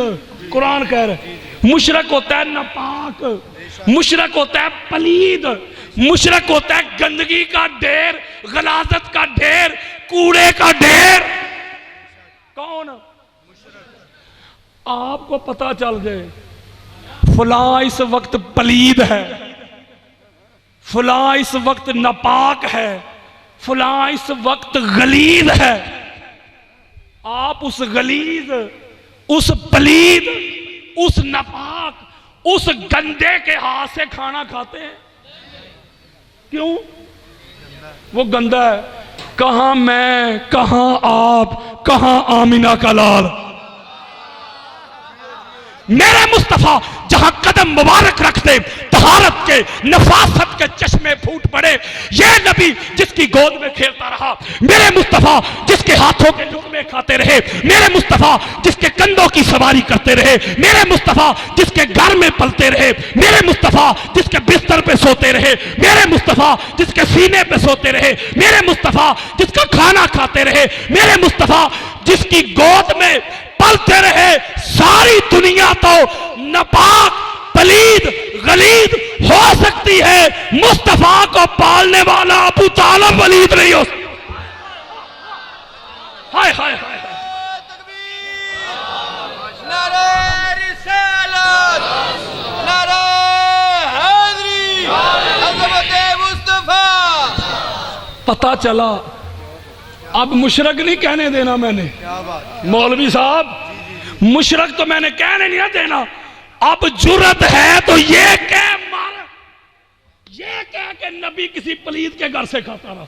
कुरान कह रहे। मुशरक होता है नापाक, मुशरक होता है पलीद, मुशरक होता है गंदगी का ढेर, गलाजत का ढेर, कूड़े का ढेर। कौन? आपको पता चल जाए फलां इस वक्त पलीद है, फलां इस वक्त नापाक है, फलां इस वक्त गलीज है। आप उस गलीज, उस पलीद, उस नापाक, उस गंदे के हाथ से खाना खाते हैं। क्यों? वो गंदा है। कहां मैं, कहां आप, कहां आमिना का लाल। मेरे मुस्तफा जहां कदम मुबारक रखते तहारत के नफासत के चश्मे फूट पड़े। ये नबी जिसकी गोद में खेलता रहा, मेरे मुस्तफा जिसके हाथों के लुक़मे खाते रहे, मेरे मुस्तफा जिसके कंधों की सवारी करते रहे, मेरे मुस्तफा जिसके घर में पलते रहे, मेरे मुस्तफा जिसके बिस्तर पे सोते रहे, मेरे मुस्तफा जिसके सीने पे सोते रहे, मेरे मुस्तफा जिसका खाना खाते रहे, मेरे मुस्तफा जिसकी गोद में पलते रहे। सारी दुनिया तो नापाक पलीद गलीद हो सकती है, मुस्तफा को पालने वाला अबू तालिब वलीद नहीं हो। हाय हाय हाय। पता चला, अब मुशरक नहीं कहने देना मैंने, मौलवी साहब मुशरक तो मैंने कहने नहीं देना, अब जुर्रत है तो ये कह मार, ये कह के नबी किसी पलीद के घर से खाता रहा,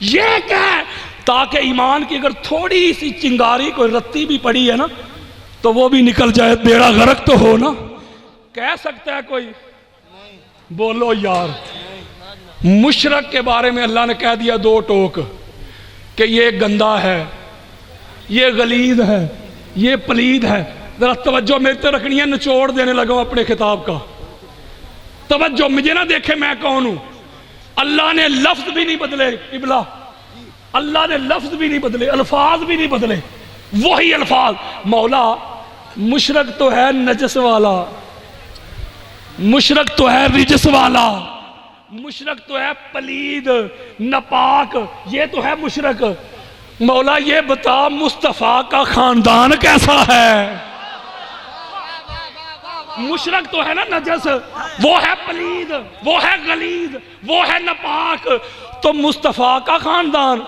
ये कह, ताकि ईमान की अगर थोड़ी सी चिंगारी कोई रत्ती भी पड़ी है ना तो वो भी निकल जाए, बेड़ा गर्क तो हो ना। कह सकता है कोई? बोलो यार। मुशरक के बारे में अल्लाह ने कह दिया दो टोक कि ये गंदा है, ये गलीद है, ये पलीद है। जरा तवज्जो मेरे तो रखनी है, निचोड़ देने लगा अपने खिताब का। तवज्जो, मुझे ना देखे मैं कौन हूं। अल्लाह ने लफ्ज भी नहीं बदले, इबला अल्लाह ने लफ्ज भी नहीं बदले, अल्फाज भी नहीं बदले, वही अल्फाज। मौला मुशरक तो है नजस वाला, मुशरक तो है रिजस वाला, मुशरक तो है पलीद नपाक, ये तो है मुशरक। मौला ये बता मुस्तफा का खानदान कैसा है? मुशरक तो है ना नजस, वो है पलीद, वो है गलीद, वो है नपाक, तो मुस्तफा का खानदान।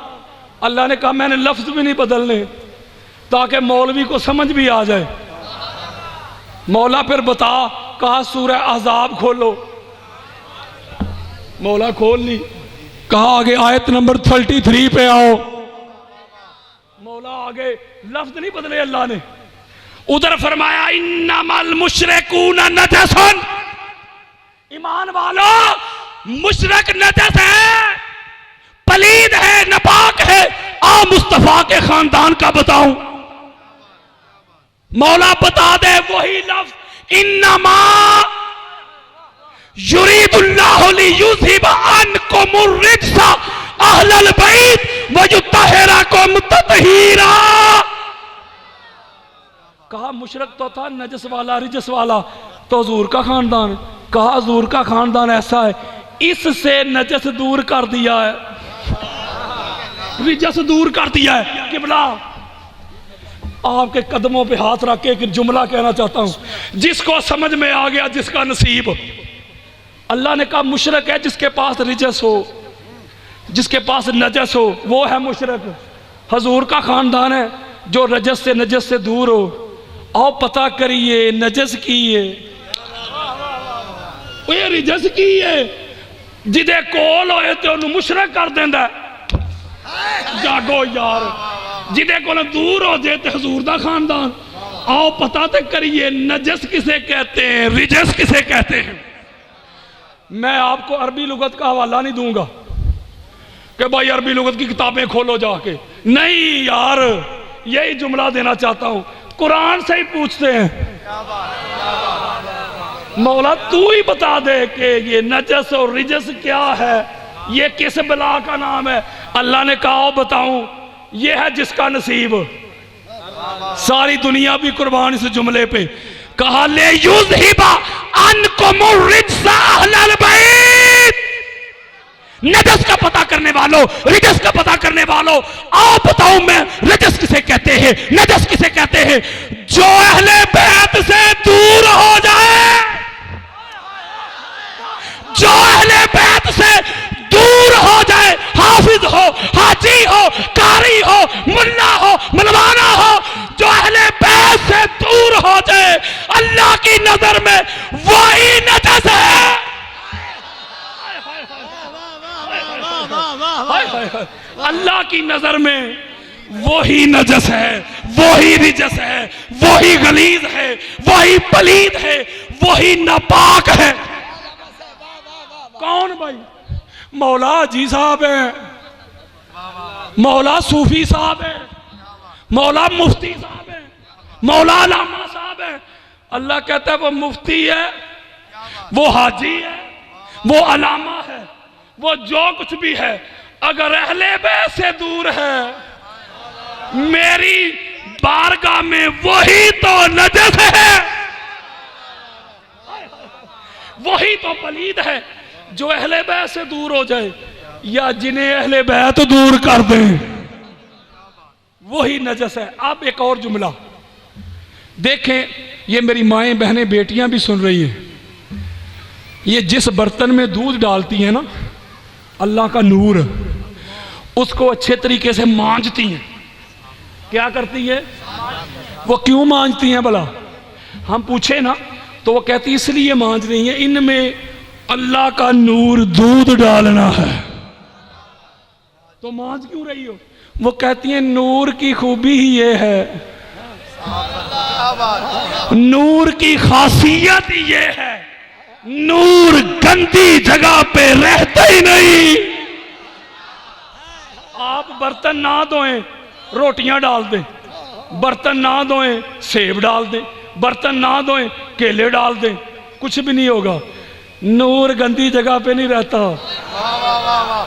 अल्लाह ने कहा मैंने लफ्ज भी नहीं बदलने ताकि मौलवी को समझ भी आ जाए। मौला फिर बता, कहा सूरह अहज़ाब खोलो, मौला खोल ली, कहा आगे आयत नंबर 33 पे आओ। मौला आगे लफ्ज नहीं बदले अल्लाह ने, उधर फरमाया इन्नमल मुशरिकून नजसन, ईमान वालों मुशरक नजस है, पलीद है, नपाक है। आ मुस्तफा के खानदान का बताऊं? मौला बता दे वही लफ्ज इन्नमा युरीदुल्लाहु लियुज़हिबा अन्कुमुर रिज्सा अहलल बैत व युत्तहिरकुम तत्हीरा। कहा मुशरक तो था नजस वाला, रिजस वाला, तो हुजूर का खानदान। कहा हुजूर का खानदान ऐसा है, इससे नजस दूर कर दिया है, रिजस दूर कर दिया है। किबला आपके कदमों पे हाथ रख के एक जुमला कहना चाहता हूं, जिसको समझ में आ गया जिसका नसीब। अल्लाह ने कहा मुशरक है जिसके पास रिजस हो, जिसके पास नजस हो, वो है मुशरक। हुजूर का खानदान है जो रजस से नजस से दूर हो। आओ पता करिए नजस की है, ये रिजस की है, जिदे कोल होए तो उन्हें मुशरक कर देंदा। जागो यार, जिदे कोल दूर हो जाए तो हुजूर दा खानदान। आओ पता तो करिए नजस किसे कहते हैं, रिजस किसे कहते हैं। मैं आपको अरबी लुगत का हवाला नहीं दूंगा कि भाई अरबी लुगत की किताबें खोलो जाके, नहीं यार, यही जुमला देना चाहता हूं, कुरान से ही पूछते हैं। मौला तू ही बता दे कि ये नजस और रिजस क्या है, ये किस बला का नाम है। अल्लाह ने कहा बताऊं, ये है जिसका नसीब। सारी दुनिया भी कुर्बान इस जुमले पे। कहा ले युज़हिबा अन्कुमुर रिज्सा अहलल बैत, नजस का पता करने वालों, रिजस का पता करने वालों, आओ बताऊं मैं रिजस किसे कहते हैं, नजस किसे कहते हैं। जो अहले बैत से दूर हो जाए, जो अहले बैत से दूर हो जाए, हाफिज हो, हाजी हो, कारी हो, मुल्ला हो, मलवाना हो, जो अहले बैत से दूर हो जाए, अल्लाह की नजर में वही नजस है। अल्लाह की नजर में वही नजस है, वही रिजस है, वही गलीज है, वही पलीद है, वही नापाक है। कौन भाई? मौला जी साहब है, मौला सूफी साहब है, मौला मुफ्ती साहब है, मौला अल्लामा साहब है। अल्लाह कहता है वो मुफ्ती है, वो हाजी है, वो अल्लामा है, वो जो कुछ भी है, अगर अहले बैत से दूर है मेरी बारगाह में वही तो नजस है, वही तो पलीद है। जो अहले बैत से दूर हो जाए या जिन्हें अहले बैत दूर कर दें वही नजस है। अब एक और जुमला देखें, ये मेरी माएं बहनें बेटियां भी सुन रही हैं। ये जिस बर्तन में दूध डालती हैं ना, अल्लाह का नूर, उसको अच्छे तरीके से मांजती हैं। क्या करती है वो? क्यों मांजती हैं भला? हम पूछे ना तो वो कहती इसलिए मांज रही है, इनमें अल्लाह का नूर दूध डालना है। तो मांज क्यों रही हो? वो कहती है नूर की खूबी ही ये है, नूर की खासियत ये है, नूर गंदी जगह पे रहता ही नहीं। आप बर्तन ना धोएं रोटियां डाल दें, बर्तन ना धोएं सेब डाल दें, बर्तन ना धोएं केले डाल दें, कुछ भी नहीं होगा। नूर गंदी जगह पे नहीं रहता।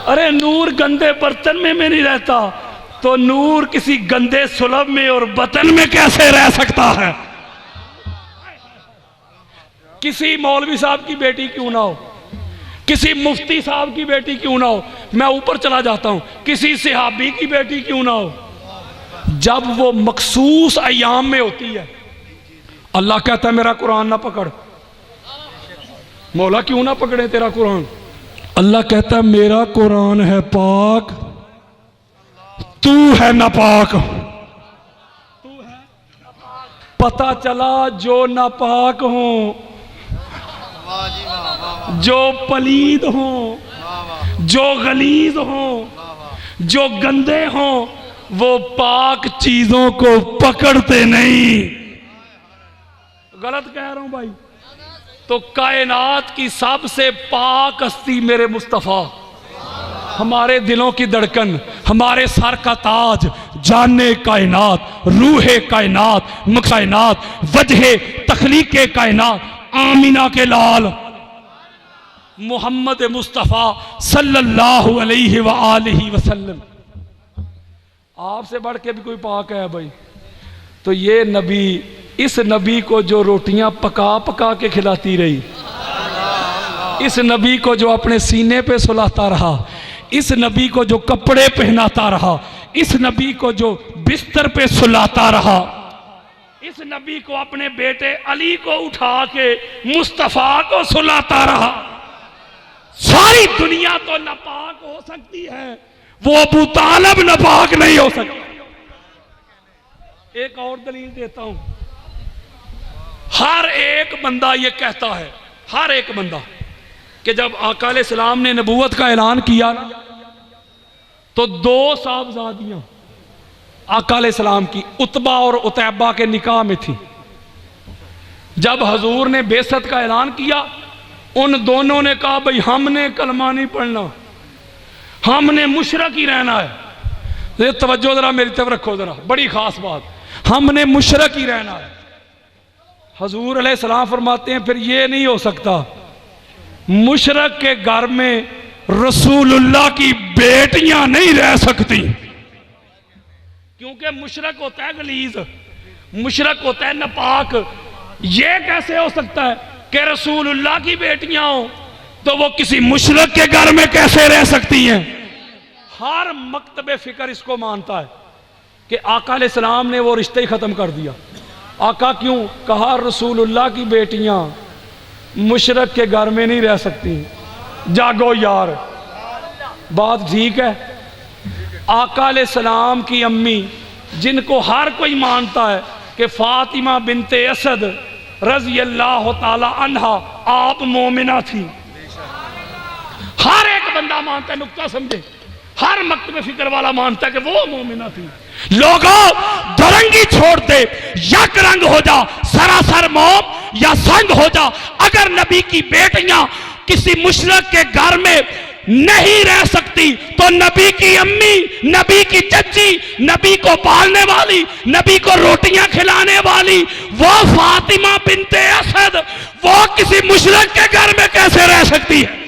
अरे नूर गंदे बर्तन में नहीं रहता, तो नूर किसी गंदे सुलभ में और बतन में कैसे रह सकता है? किसी मौलवी साहब की बेटी क्यों ना हो, किसी मुफ्ती साहब की बेटी क्यों ना हो, मैं ऊपर चला जाता हूं, किसी सहाबी की बेटी क्यों ना हो, जब वो मखसूस अयाम में होती है, अल्लाह कहता है मेरा कुरान ना पकड़। मौला क्यों ना पकड़े तेरा कुरान? अल्लाह कहता है मेरा कुरान है पाक, तू है नापाक। पता चला जो नापाक हो, जो पलीद हो, जो गलीज हो, जो गंदे हो, वो पाक चीजों को पकड़ते नहीं। गलत कह रहा हूं भाई? तो कायनात की सबसे पाक हस्ती मेरे मुस्तफा, हमारे दिलों की धड़कन, हमारे सर का ताज, जाने कायनात, रूहे कायनात, कायनात, वजहे तखलीके कायनात, आमीना के लाल मोहम्मद मुस्तफ़ा सल्लल्लाहु अलैहि व आलिहि वसल्लम। आपसे बढ़ के भी कोई पाक है भाई? तो ये नबी, इस नबी को जो रोटियां पका पका के खिलाती रही, इस नबी को जो अपने सीने पे सुलाता रहा, इस नबी को जो कपड़े पहनाता रहा, इस नबी को जो बिस्तर पे सुलाता रहा, इस नबी को अपने बेटे अली को उठा के मुस्तफा को सुलाता रहा। सारी दुनिया तो नापाक हो सकती है, वो अबू तालिब नापाक नहीं हो सकता। एक और दलील देता हूं, हर एक बंदा ये कहता है, हर एक बंदा, कि जब आका अलैहिस्सलाम ने नबूवत का ऐलान किया ना, तो दो साहबजादियां आका अलैहिस्सलाम की उतबा और उतैबा के निकाह में थी। जब हजूर ने बेसत का ऐलान किया, उन दोनों ने कहा भाई हमने कलमा नहीं पढ़ना, हमने मुशरक ही रहना है। ये तवज्जो जरा मेरी तरफ रखो जरा, बड़ी खास बात, हमने मुशरक ही रहना है। हजूर अलैहिस्सलाम फरमाते हैं फिर ये नहीं हो सकता, मुशरक के घर में रसूलुल्लाह की बेटियां नहीं रह सकती, क्योंकि मुशरक होता है गलीज, मुशरक होता है नापाक। ये कैसे हो सकता है कि रसूलुल्लाह की बेटियां हो, तो वो किसी मुशरक के घर में कैसे रह सकती हैं? हर मकतबे फिक्र इसको मानता है कि आका अलैहिस्सलाम ने वो रिश्ते ही खत्म कर दिया। आका क्यों? कहा रसूलुल्लाह की बेटियां मुशरक के घर में नहीं रह सकती। जागो यार, बात ठीक है। आका अलैहिस्सलाम की अम्मी, जिनको हर कोई मानता है कि फातिमा बिनते असद रज़ी अल्लाह ताला अन्हा आप मोमिना थी, हर एक बंदा मानता है, नुक्ता समझे, हर मकतब फिक्र वाला मानता है कि वो मोमिना थी। लोगों दरंगी छोड़ दे, यक रंग हो जा, सरासर मोम या संग हो जा। अगर नबी की बेटियां किसी मुशरक के घर में नहीं रह सकती, तो नबी की अम्मी, नबी की चच्ची, नबी को पालने वाली, नबी को रोटियां खिलाने वाली वो फातिमा बिनते असद, वो किसी मुशरक के घर में कैसे रह सकती है?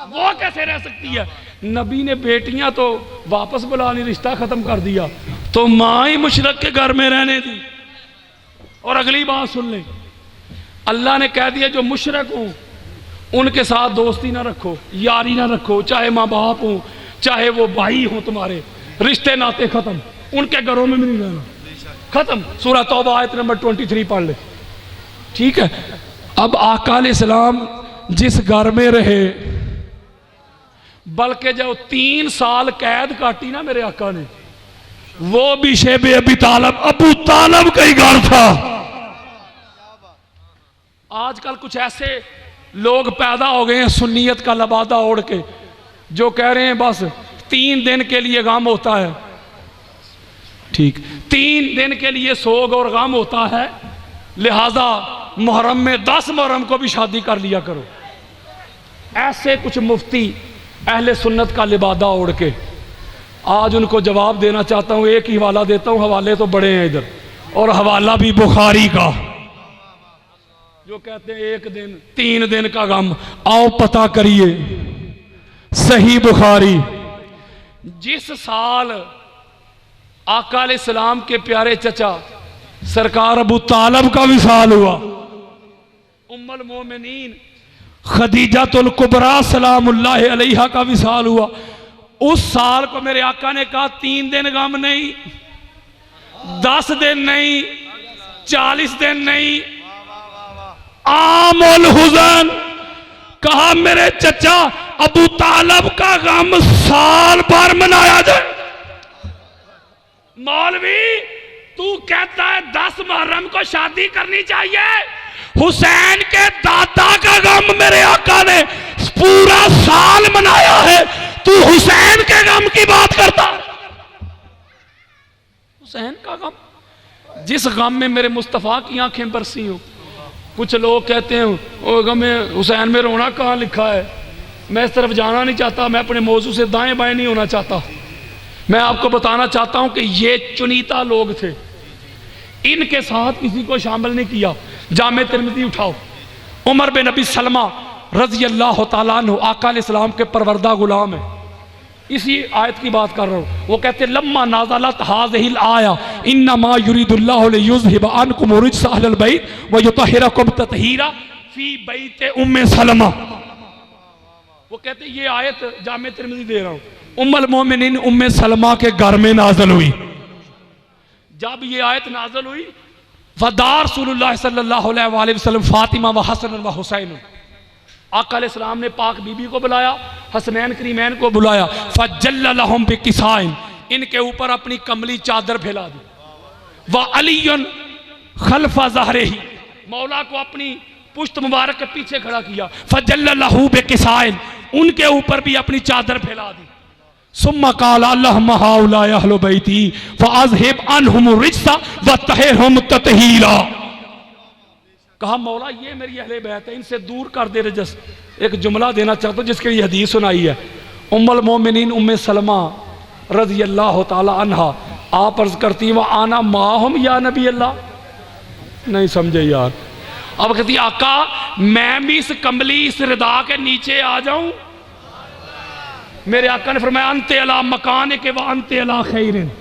वो कैसे रह सकती है? नबी ने बेटियां तो वापस बुलानी, रिश्ता खत्म कर दिया, तो मां ही मुशरक के घर में रहने दी। और अगली बात सुन ले, अल्लाह ने कह दिया जो मुशरक हो उनके साथ दोस्ती ना रखो, यारी ना रखो, चाहे माँ बाप हो, चाहे वो भाई हो, तुम्हारे रिश्ते नाते खत्म, उनके घरों में भी नहीं रहना, खत्म। सूरह तौबा आयत नंबर 23 पढ़ ले, ठीक है। अब आका अलैहिस्सलाम जिस घर में रहे बल्कि जो 3 साल कैद काटी ना मेरे आका ने, वो भी शेबे अबू तालब का ही घर था। आजकल कुछ ऐसे लोग पैदा हो गए हैं सुन्नियत का लबादा ओढ़ के, जो कह रहे हैं बस 3 दिन के लिए गम होता है। ठीक, 3 दिन के लिए सोग और गम होता है, लिहाजा मुहर्रम में 10 मुहर्रम को भी शादी कर लिया करो। ऐसे कुछ मुफ्ती अहले सुन्नत का लिबादा ओढ़ के, आज उनको जवाब देना चाहता हूं। एक ही हवाला देता हूं, हवाले तो बड़े हैं इधर, और हवाला भी बुखारी का, जो कहते हैं 1 दिन 3 दिन का गम। आओ पता करिए सही बुखारी। जिस साल आका अलैहिस्सलाम के प्यारे चचा सरकार अबू तालब का विसाल हुआ, उम्मुल मोमिनीन खदीजातुल कुबरा सलामुल्लाहि अलैहा का विसाल हुआ, उस साल को मेरे आका ने कहा 3 दिन गम नहीं, 10 दिन नहीं, 40 दिन नहीं, आमुल हुज़न। कहा मेरे चचा अबू तालब का गम साल भर मनाया जाए। मौलवी तू कहता है 10 मुहर्रम को शादी करनी चाहिए, हुसैन के दादा का गम मेरे आका ने पूरा साल मनाया है, तू हुसैन के गम की बात करता है। हुसैन का गम, जिस गम में मेरे मुस्तफा की आंखें बरसी हो। कुछ लोग कहते हैं ओ गम हुसैन में रोना कहाँ लिखा है। मैं इस तरफ जाना नहीं चाहता, मैं अपने मौजू से दाएं बाएं नहीं होना चाहता। मैं आपको बताना चाहता हूं कि ये चुनीता लोग थे, इनके साथ किसी को शामिल नहीं किया। जामे तिरमिज़ी उठाओ, उमर बिन नबी सलमा रज़ी अल्लाह तआला अन्हु आका अलैहिस्सलाम के परवरदा गुलाम है। इसी आयत की बात कर रहा हूँ। वो कहते लम्मा नाज़लत हाज़िहिल आया इन्नमा युरीदुल्लाहु लियुज़हिब अन्कुम रिज्सा अहलल बैत व युतहिरकुम तत्हीरा फी बैत उम्मे सलमा। वो कहते ये आयत जामे तिरमिज़ी दे रहा हूँ, उम्मुल मोमिनीन उम्मे सलमा के घर में नाज़िल हुई। जब ये आयत नाज़िल हुई, वदार रसूलुल्लाह सल्लल्लाहु अलैहि वसल्लम फातिमा व हसन व हुसैन, आका अलैहिस्सलाम ने पाक बीबी को बुलाया, हसनैन करीमैन को बुलाया। फजल्ल लहुम बिकिसाइन, इनके ऊपर अपनी कमली चादर फैला दी। व अलीयुन खल्फा ज़हरिही, मौला को अपनी पुश्त मुबारक के पीछे खड़ा किया। फजल्ल लहू बिकिसाइन, उनके ऊपर भी अपनी चादर फैला दी। सुम्मा क़ाल अल्लाहुम्मा हाउलाए अहलु बैती फ़अज़हिब अन्हुम रिज्सा व तहिरहुम तत्हीरा। कहा मौला ये मेरी अहले बैत है, इनसे दूर कर दे रजस। एक जुमला देना चाहता हूँ जिसके लिए हदीस सुनाई है। उम्मुल मोमिनीन उम्मे सलमा रज़ी अल्लाह तआला अन्हा आप अर्ज करती व आना माहुम या नबी अल्लाह। नहीं समझे यार। अब कहती आका मैं भी इस कमली इस रिदा के नीचे आ जाऊं। मेरे आका ने फरमाया अंते अला मकान के व अंते अला खैरिन।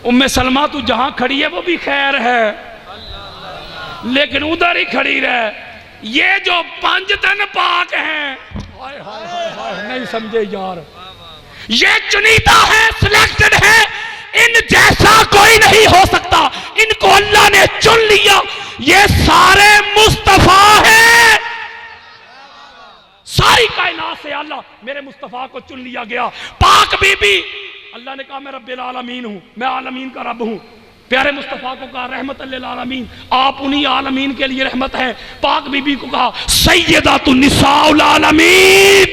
उम्मे सलमा तू जहां खड़ी है वो भी खैर है, लेकिन उधर ही खड़ी रह। ये जो 5 तन पाक हैं, हाय हाय हाय हाय, नहीं समझे यार। ये चुनीता है, सिलेक्टेड है, इन जैसा कोई नहीं हो सकता। इनको अल्लाह ने चुन लिया। ये सारे मुस्तफा हैं, सारी कायनात से अल्लाह मेरे मुस्तफा को चुन लिया गया। पाक बीबी, अल्लाह ने कहा मैं रब्बिल आलमीन हूं, मैं आलमीन का रब हूं। प्यारे मुस्तफा को कहा रहमत लिल आलमीन, आप उन्हीं आलमीन के लिए रहमत है। पाक बीबी को कहा सय्यदातुन निसाउल आलमीन,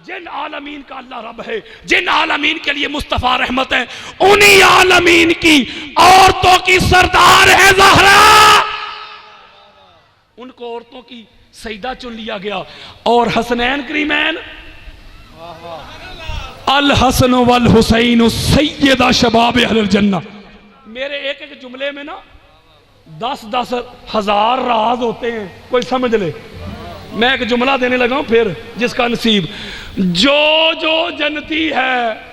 जिन आलमीन का अल्लाह रब है, जिन आलमीन के लिए मुस्तफा रहमत है, उन्हीं आलमीन की औरतों की सरदार है ज़हरा। उनको औरतों की सईदा चुन लिया गया। और हसनैन करीमैन अल हसन वल हुसैन सय्यदा शबाब अहल जन्नह। मेरे एक एक जुमले में ना 10-10 हजार राज होते हैं, कोई समझ ले। मैं एक जुमला देने लगा हूं फिर, जिसका नसीब। जो जो जनती है,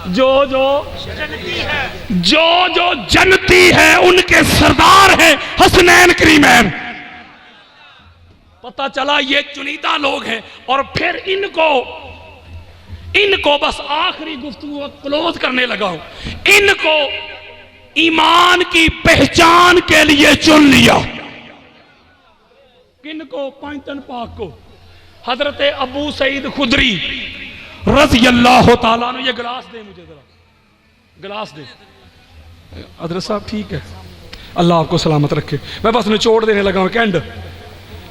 जो जो जनती है, जो जो जनती है उनके सरदार हैं हसनैन करीमैन। पता चला ये चुनीदा लोग हैं। और फिर इनको बस आखिरी गुफ्तगू क्लोज करने लगा हूं। इनको ईमान की पहचान के लिए चुन लिया। किनको? 5 तन पाक को। हजरत अबू सईद खुदरी रज़ी अल्लाह ताला अन्हु, ये गिलास दे मुझे जरा, गिलास दे हजरत साहब, ठीक है, अल्लाह आपको सलामत रखे। मैं बस निचोड़ देने लगा हूं कैंड।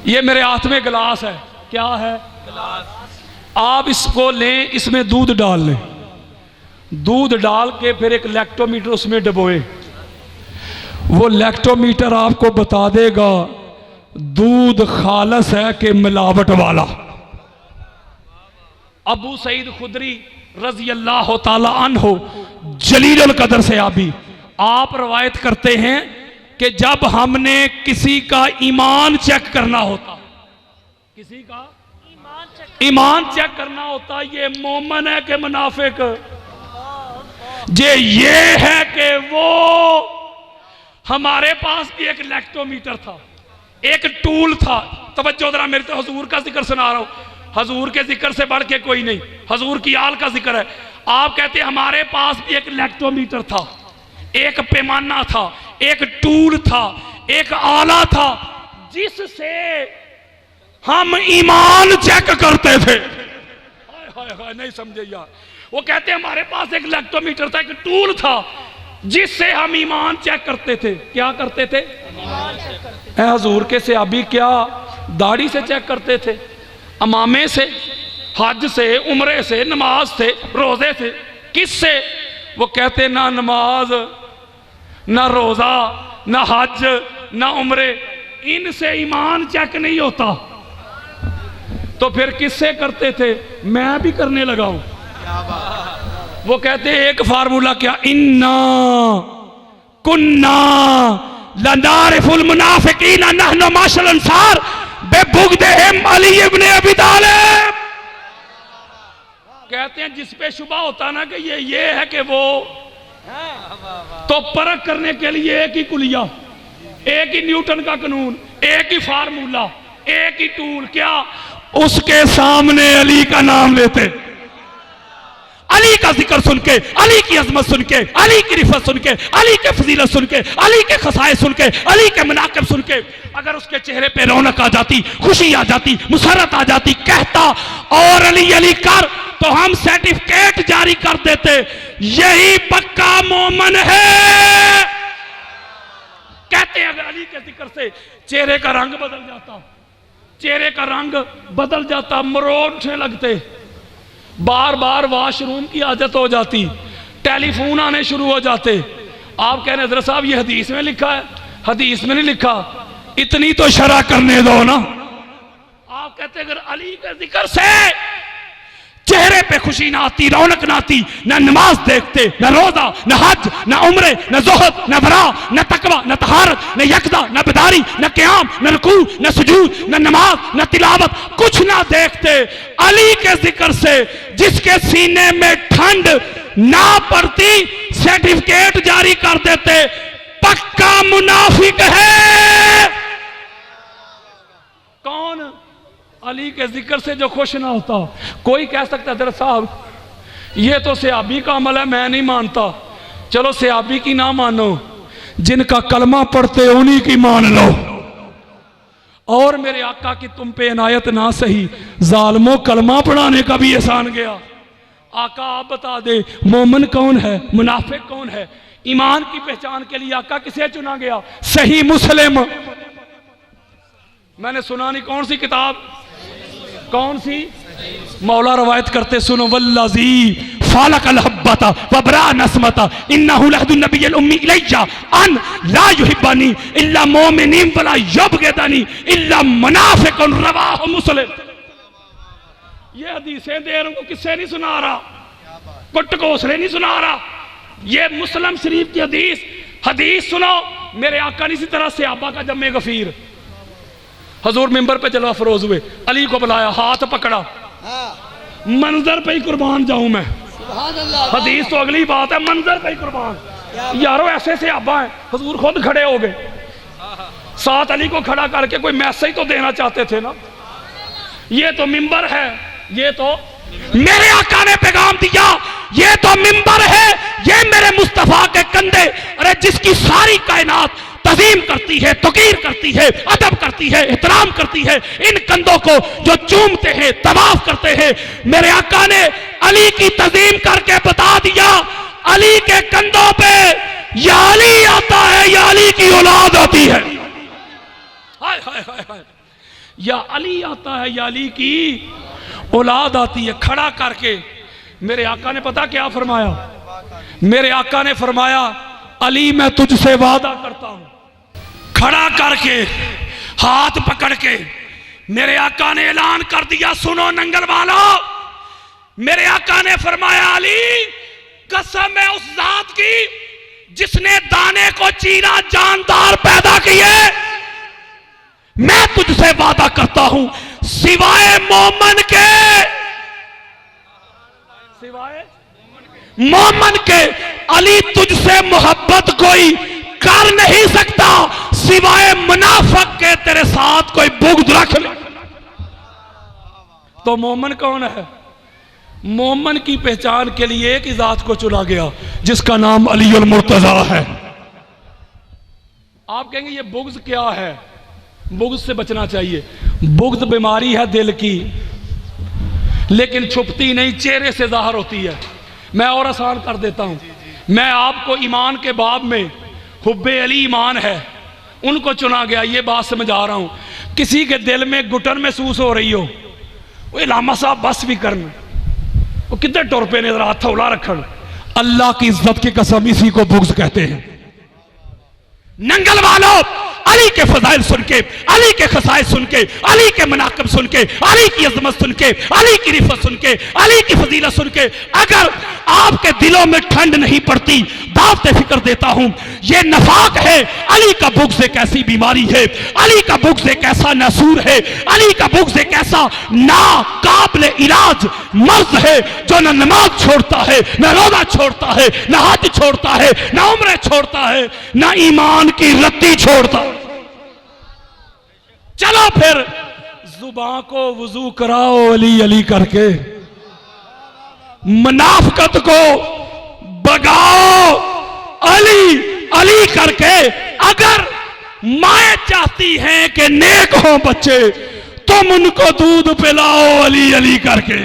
ये मेरे हाथ में गिलास है, क्या है? गिलास। आप इसको लें, इसमें दूध डाल लें, दूध डाल के फिर एक लैक्टोमीटर उसमें डबोए, वो लैक्टोमीटर आपको बता देगा दूध खालस है कि मिलावट वाला। अबू सईद खुदरी रज़ी अल्लाह ताला अन्हु जलीलुल कदर से आप रवायत करते हैं कि जब हमने किसी का ईमान चेक करना होता, किसी का ईमान चेक करना होता, ये मोमन है कि मुनाफिक, ये है कि वो, हमारे पास भी एक लैक्टोमीटर था, एक टूल था। तवज्जो जरा, मेरे तो हजूर का जिक्र सुना रहा हूं, हजूर के जिक्र से बढ़ के कोई नहीं, हजूर की आल का जिक्र है। आप कहते हमारे पास भी एक लैक्टोमीटर था, एक पैमाना था, एक टूल था, एक आला था, जिससे हम ईमान चेक करते थे। हाय हाय हाय, नहीं समझे यार। वो कहते हमारे पास एक लैक्टोमीटर था, एक टूल था, जिससे हम ईमान चेक करते थे। क्या करते थे? हजूर के सहाबी क्या दाढ़ी से चेक करते थे? अमामे से, हज से, उम्रे से, नमाज से, रोजे से, किससे? वो कहते ना नमाज, ना रोजा, ना हज, ना उम्रे, इनसे ईमान चेक नहीं होता। तो फिर किससे करते थे? मैं भी करने लगा हूं। वो कहते एक फार्मूला, क्या? इन्ना कुन्ना लनारिफुल मुनाफिकीन नहनु माशल अंसार बेबुगदिहिम अली इब्न अबी तालिब। कहते हैं जिस पे शुबा होता ना कि ये है कि वो, तो परख करने के लिए एक ही कुलिया, एक ही न्यूटन का कानून, एक ही फार्मूला, एक ही टूल, क्या? उसके सामने अली का नाम लेते, अली का जिक्र सुन के, अली की अजमत सुन के, अली की रिफत सुन के, अली के फजीलत सुन के, अली के खसाए सुन के, अली के मनाकिब सुन के, अगर उसके चेहरे पे रौनक आ जाती, खुशी आ जाती, मुसरत आ जाती, कहता और अली अली कर, तो हम सर्टिफिकेट जारी कर देते, यही पक्का मोमन है। कहते हैं अगर अली के जिक्र से चेहरे का रंग बदल जाता, चेहरे का रंग बदल जाता, मरोड़ उठने लगते, बार बार वॉशरूम की आदत हो जाती, टेलीफोन आने शुरू हो जाते। आप कह रहे हजरत साहब ये हदीस में लिखा है? हदीस में नहीं लिखा, इतनी तो शरा करने दो ना। आप कहते अगर अली के जिक्र से चेहरे पे खुशी ना आती, रौनक ना आती, ना नमाज देखते, ना रोजा, ना हज, ना उम्रे, ना ज़ुहद, ना बरा, ना तकवा, ना तहारत, ना यकदा, ना बेदारी, ना क़याम, ना रुकू, ना सुजूद, ना नमाज, ना तिलावत, कुछ ना देखते, अली के जिक्र से जिसके सीने में ठंड ना पड़ती सर्टिफिकेट जारी कर देते, पक्का मुनाफिक है। कौन? अली के जिक्र से जो खुश ना होता। कोई कह सकता है हज़रत साहब ये तो सहाबी का अमल है, मैं नहीं मानता। चलो सहाबी की ना मानो, जिनका कलमा पढ़ते उन्हीं की मान लो। और मेरे आका की तुम पे इनायत ना सही, जालिमों कलमा पढ़ाने का भी एहसान गया। आका आप बता दे मोमिन कौन है, मुनाफिक कौन है? ईमान की पहचान के लिए आका किसे चुना गया? सही मुस्लिम। मैंने सुना नहीं, कौन सी किताब, कौन सी? मौला रवायत करते सुनो, वल्लज़ी फालकल हब्बता वबरा नस्मता इन्नहु लहदुन नबिय्यिल उम्मी इलैया अन ला युहिब्बनी इल्ला मुमिनीन वला युबग़िदनी इल्ला मुनाफिकुन, रवाहु मुस्लिम। ये हदीसें दे रहा हूं, किससे नहीं सुना रहा, कुट कोसरे नहीं सुना रहा, ये मुस्लिम शरीफ की हदीस। हदीस सुनो, मेरे आका ने इसी तरह सहाबा का जम्मे गफीर। हजूर मिंबर पे जलवा फरोज हुए, अली को बुलाया, हाथ पकड़ा, मंजर पे ही कुर्बान जाऊं मैं। हदीस तो अगली बात है, मंजर पे ही कुर्बान। यारो ऐसे सहाबा हैं, हजूर खुद खड़े हो गए, साथ अली को खड़ा करके कोई मैसेज तो देना चाहते थे ना। ये तो मिंबर है, ये तो मेरे आका ने पैगाम दिया, ये तो मिंबर है, ये मेरे मुस्तफा के कंधे, अरे जिसकी सारी कायनात तज़ीम करती है, तौकीर करती है, अदब करती है, एहतराम करती है। इन कंधों को जो चूमते हैं, तवाफ करते हैं, मेरे आका ने अली की तज़ीम करके बता दिया, अली के कंधों पे या अली आता है या अली की औलाद आती है। हाय हाय हाय हाय, या अली आता है या अली की औलाद आती है। खड़ा करके मेरे आका ने पता क्या फरमाया? मेरे आका ने फरमाया, अली मैं तुझसे वादा करता हूं। खड़ा करके हाथ पकड़ के मेरे आका ने ऐलान कर दिया, सुनो नंगल वालों, मेरे आका ने फरमाया, अली कसम है उस जात की जिसने दाने को चीरा जानदार पैदा किए, मैं तुझसे वादा करता हूं सिवाय मोमन के, सिवाय मोमन के अली तुझसे मोहब्बत कोई कर नहीं सकता, सिवाय मुनाफिक के तेरे साथ कोई बुग़्ज़ रख ले। तो मोमन कौन है? मोमन की पहचान के लिए एक ही जात को चुना गया जिसका नाम अली उल मुर्तजा है। आप कहेंगे ये बुग़्ज़ क्या है? बुग़्ज़ से बचना चाहिए। बुग़्ज़ बीमारी है दिल की, लेकिन छुपती नहीं, चेहरे से जाहिर होती है। मैं और आसान कर देता हूं, मैं आपको ईमान के बाब में हुब्बे अली ईमान है, उनको चुना गया। ये बात समझा रहा हूं। किसी के दिल में घुटन महसूस हो रही हो, वो लामा साहब बस भी करना, वो कितने टुर पे ने, हाथ हौला रखन, अल्लाह की इज्जत की कसम इसी को बुग़्ज़ कहते हैं। नंगल वालों, अली के फजाइल सुन के, अली के खसाइस सुन के, अली के मनाकब सुन के, अली की अजमत सुन के, अली की रिफत सुन के, अली की फजीलत सुन के अगर आपके दिलों में ठंड नहीं पड़ती, दावत फिक्र देता हूं, ये नफाक है। अली का बुग़्ज़ एक ऐसी बीमारी है, अली का बुग़्ज़ एक ऐसा नसूर है, अली का बुग़्ज़ एक ऐसा नाकाबिल इलाज मर्ज है जो न नमाज छोड़ता है, न रोजा छोड़ता है, न हज छोड़ता है, न उम्र छोड़ता है, न ईमान की रत्ती छोड़ता। चलो फिर जुबान को वुजू कराओ अली अली करके, मुनाफिकत को भगाओ अली अली करके। अगर माए चाहती हैं कि नेक हो बच्चे, तुम उनको दूध पिलाओ अली अली करके।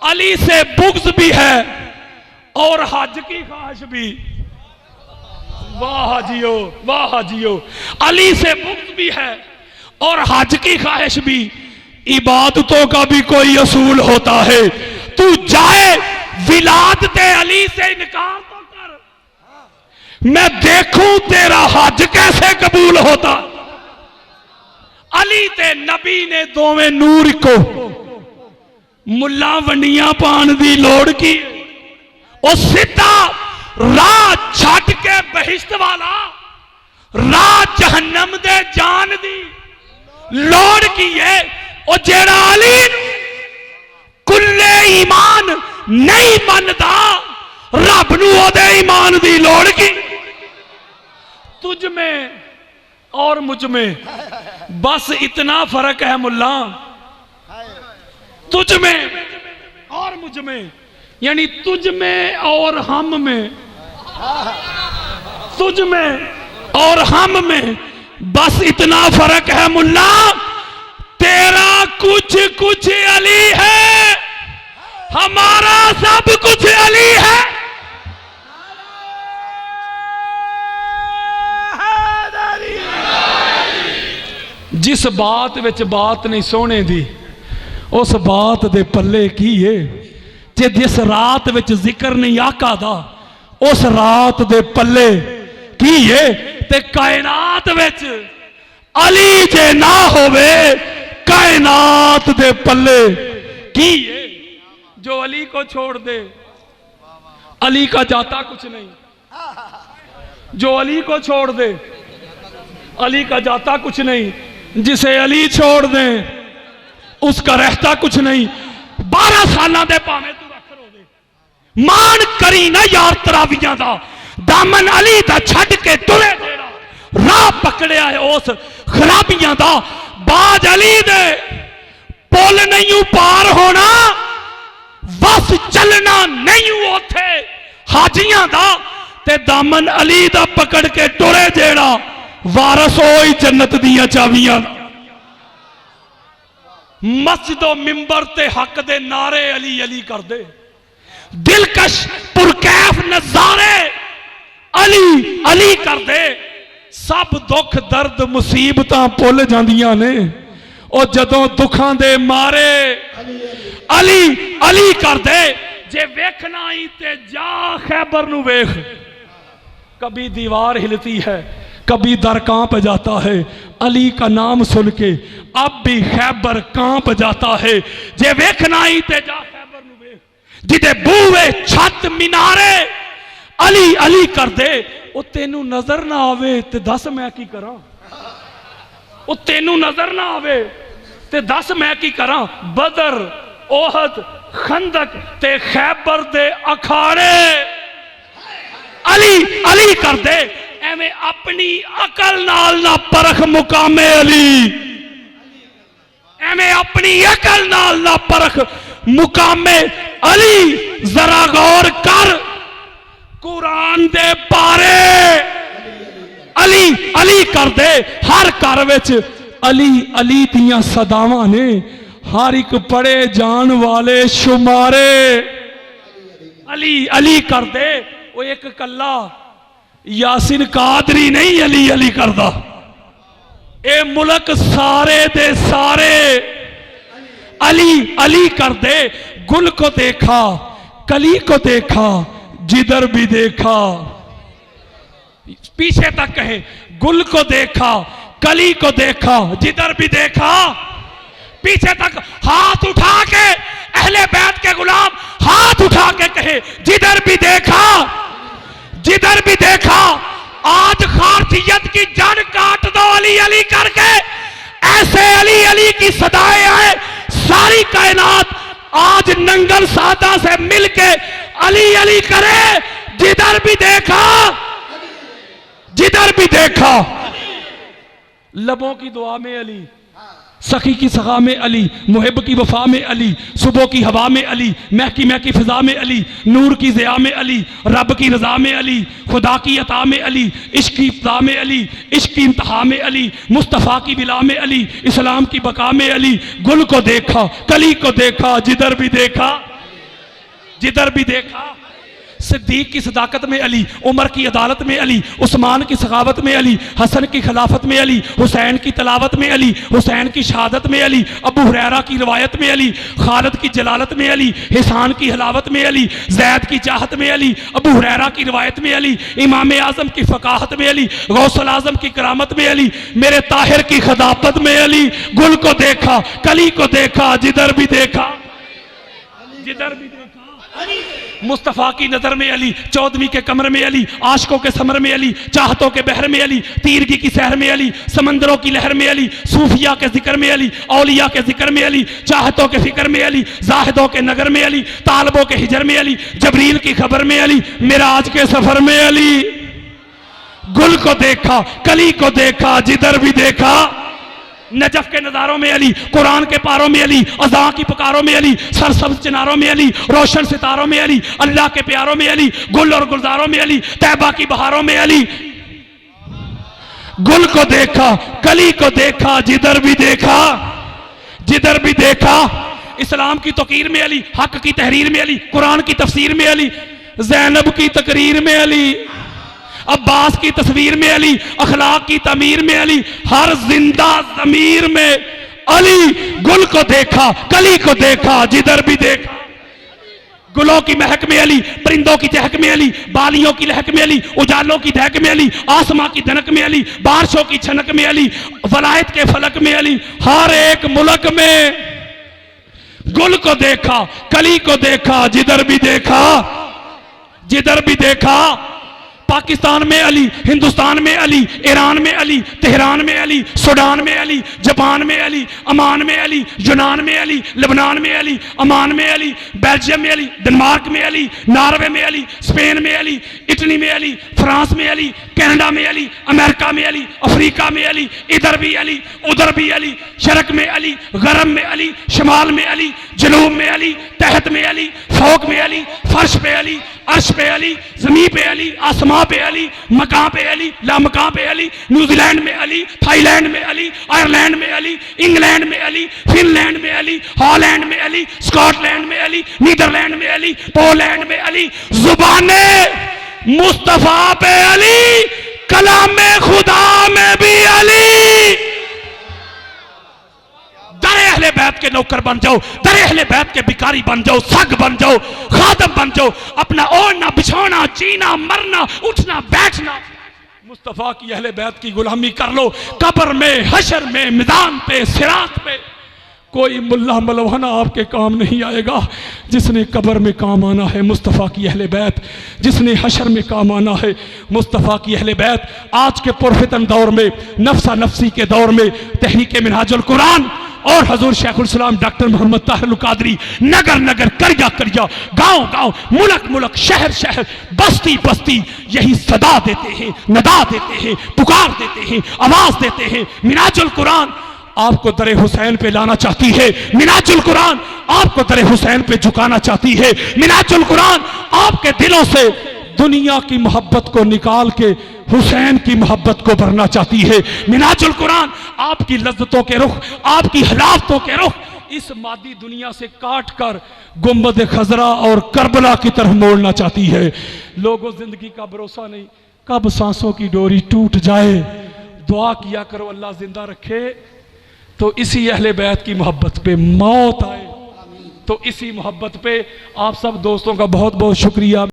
अली से बुग़्ज़ भी है और हज की ख्वाहिश भी। वाह हाजियो, वाह हाजियो, अली से बुग़्ज़ भी है और हज की ख्वाहिश भी। इबादतों का भी कोई असूल होता है। तू जाए विलादते अली से इनकार तो कर, मैं देखूं तेरा हज कैसे कबूल होता। अली ते नबी ने दोवें नूर को मुल्ला वंडियां पान दी लोड़ की, और सीधा राह छट के बहिश्त वाला राह जहन्नम दे जान दी लोड़ की है। और जेड़ा अली कुल्ले ईमान नहीं मनदा, रब नू ओदे ईमान दी लोड़ की। तुझ में और मुझ में बस इतना फर्क है मुल्ला, तुझ में और मुझ में, यानी तुझ में और हम में, तुझ में और हम में बस इतना फर्क है मुल्ला, तेरा कुछ कुछ अली है, हमारा सब कुछ अली है। जिस बात विच बात नहीं सोने दी, उस बात दे पल्ले की है। जे जिस रात विच जिक्र नहीं आका दा, उस रात दे पल्ले की है। ते कायनात विच अली जे ना होवे, कायनात दे पल्ले की है। जो अली को छोड़ दे, अली का जाता कुछ नहीं। जो अली को छोड़ दे, अली का जाता कुछ नहीं। जिसे अली छोड़ दे, उसका रहता कुछ नहीं। 12 साल दे भावें तू रख रो दे, मान करी ना यार तरावियां दा, दामन अली दा छड़ के टुरे जेड़ा राह पकड़िया है उस खराबियां दा। बाज अली दे पुल नहीं पार होना, बस चलना नहीं उथे हाजियां दा। ते दामन अली दा पकड़ के टुरे जेड़ा वारस होई जन्नत दियां चाबियां। मस्जिदों मिंबर ते हक दे नारे अली अली कर दे, दिलकश पुरकैफ नजारे अली अली कर दे। सब दुख दर्द मुसीबतां भुल जांदियां ने और जदों दुखां दे मारे अली अली कर दे। जे वेखना ही ते जा खैबर नू वेख, कभी दीवार हिलती है कभी दर कांप जाता है, अली का नाम सुन के अब भी खैबर कांप जाता है। जे वेखना ही ते जा खैबर नू वेख, जिदे बूहे छत मीनारे अली अली कर दे। ओ तेनू नजर ना आवे ते दस मैं की करा, ओ तेनू नजर ना आवे ते दस मैं की करा। बदर ओहद खंदक ते खैबर दे अखाड़े अली अली कर दे। एवें अपनी अकल नाल ना परख मुकामे अली, एवें अपनी अकल नाल ना परख मुकामे अली। जरा गौर कर कुरान दे बारे अली अली कर दे। हर घर विच अली अली दियां सदावां ने, हर एक पढ़े जान वाले शुमारे अली अली कर दे। वो एक कला यासिन कादरी नहीं अली अली करदा, ए मुल्क सारे दे सारे अली अली कर दे। गुल को देखा कली को देखा जिधर भी देखा, पीछे तक कहे गुल को देखा कली को देखा जिधर भी देखा, पीछे तक हाथ उठा के अहले बैत के गुलाम हाथ उठा के कहे जिधर भी देखा जिधर भी देखा। आज खारजियत की जड़ काट दो अली अली करके, ऐसे अली अली की सदाएं आए सारी कायनात आज नंगल सादा से मिलके अली अली करे। जिधर भी देखा जिधर भी देखा। लबों की दुआ में अली, सखी की सगा में अली, मुहिब की वफा में अली, सुबह की हवा में अली, महकी महकी फिजा में अली, नूर की ज़िया में अली, रब की रजा में अली, खुदा की अता में अली, इश्क की इब्तिदा में अली, इश्क की इंतहा में अली, मुस्तफ़ा की बिला में अली, इस्लाम की बका में अली। गुल को देखा कली को देखा जिधर भी देखा जिधर भी देखा। सिद्दीक की सदाकत में अली, उमर की अदालत में अली, उस्मान की सखावत में अली, हसन की खिलाफत में अली, हुसैन की तलावत में अली, हुसैन की शहादत में अली, अबू हुरैरा की रिवायत में अली, खालिद की जलालत में अली, हिसान की हलावत में अली, जैद की चाहत में अली, अबू हुरैरा की रिवायत में अली, इमाम आजम की फ़काहत में अली, गौसुल आजम की करामत में अली, मेरे ताहिर की खिदाफत में अली। गुल को देखा कली को देखा जिधर भी देखा जिधर भी देखा। मुस्तफ़ा की नजर में अली, चौदवी के कमर में अली, आशिकों के समर में अली, चाहतों के बहर में अली, तीरगी की सहर में अली, समंदरों की लहर में अली, सूफिया के जिक्र में अली, औलिया के जिक्र में अली, चाहतों के फिक्र में अली, जाहिदों के नगर में अली, तालबों के हिजर में अली, जबरील की खबर में अली, मिराज के सफर में अली। गुल को देखा कली को देखा जिधर भी देखा। नजफ के नजारों में अली, कुरान के पारों में अली, अज़ां की पुकारों में अली, सरसब्ज चिनारों में अली, रोशन सितारों में अली, अल्लाह के प्यारों में अली, गुल और गुलजारों में अली, तैबा की बहारों में अली। गुल को देखा कली को देखा जिधर भी देखा जिधर भी देखा। इस्लाम की तौकीर में अली, हक की तहरीर में अली, कुरान की तफसीर में अली, ज़ैनब की तकरीर में अली, अब्बास की तस्वीर में अली, अखलाक की तमीर में अली, हर जिंदा ज़मीर में अली। गुल को देखा कली को देखा जिधर भी देखा। गुलों की महक में अली, परिंदों की चहक में अली, बालियों की लहक में अली, उजालों की दहक में अली, आसमां की दनक में अली, बारिशों की छनक में अली, वलायत के फलक में अली। हर एक मुल्क में गुल को देखा कली को देखा जिधर भी देखा जिधर भी देखा। पाकिस्तान में अली, हिंदुस्तान में अली, ईरान में अली, तेहरान में अली, सूडान में अली, जापान में अली, अमान में अली, यूनान में अली, लेबनान में अली, अमान में अली, बेल्जियम में अली, डेनमार्क में अली, नॉर्वे में अली, स्पेन में अली, इटली में अली, फ्रांस में अली, कनाडा में अली, अमेरिका में अली, अफ्रीका में अली, इधर भी अली उधर भी अली, शरक में अली, गरब में अली, शमाल में अली, जनूब में अली, तहत में अली, फौक में अली, फर्श पे अली, अर्श पे अली, जमीन पे अली, आसमां पे अली, मकां पे अली, लामकां पे अली, न्यूजीलैंड में अली, थाईलैंड में अली, आयरलैंड में अली, इंग्लैंड में अली, फिनलैंड में अली, हॉलैंड में अली, स्कॉटलैंड में अली, नीदरलैंड में अली, पोलैंड में अली, जुबाने मुस्तफा पे अली, कलामे खुदा में भी अली। दरे अहले बैत के नौकर बन जाओ, दरे अहले बैत के भिखारी बन जाओ, सग बन जाओ, खादम बन जाओ, अपना ओढ़ना बिछोना, जीना मरना, उठना बैठना मुस्तफा की अहले बैत की गुलामी कर लो। कब्र में, हशर में, मैदान पे, सिरात पे कोई मुल्ला मलवाना आपके काम नहीं आएगा। जिसने कब्र में काम आना है मुस्तफ़ा की अहले बैत, जिसने हशर में काम आना है मुस्तफ़ा की अहले बैत। आज के पुरफितन दौर में, नफ्सा नफ्सी के दौर में तहरीक मिनहाजुल कुरान और हजूर शेखुल इस्लाम डॉक्टर मोहम्मद ताहिर कादरी नगर नगर, करिया करिया, गांव गांव, मुल्क मुल्क, शहर शहर, बस्ती बस्ती यही सदा देते हैं, नदा देते हैं, पुकार देते हैं, आवाज देते हैं। मिनहाजुल कुरान आपको दरे हुसैन पे लाना चाहती है, मिनहाजुल कुरान आपको दरे हुसैन पे झुकाना चाहती है, मिनहाजुल कुरान आपके दिलों से दुनिया की मोहब्बत को निकाल के हुसैन की मोहब्बत को भरना चाहती है। मिनहाजुल कुरान आपकी लज्जतों के रुख, आपकी हलावतों के रुख इस मादी दुनिया से काट कर गुंबद खजरा और करबला की तरफ मोड़ना चाहती है। लोगों, जिंदगी का भरोसा नहीं, कब सांसों की डोरी टूट जाए। दुआ किया करो अल्लाह जिंदा रखे तो इसी अहले बैत की मोहब्बत पे मौत आए, तो इसी मोहब्बत पे आप सब दोस्तों का बहुत बहुत शुक्रिया।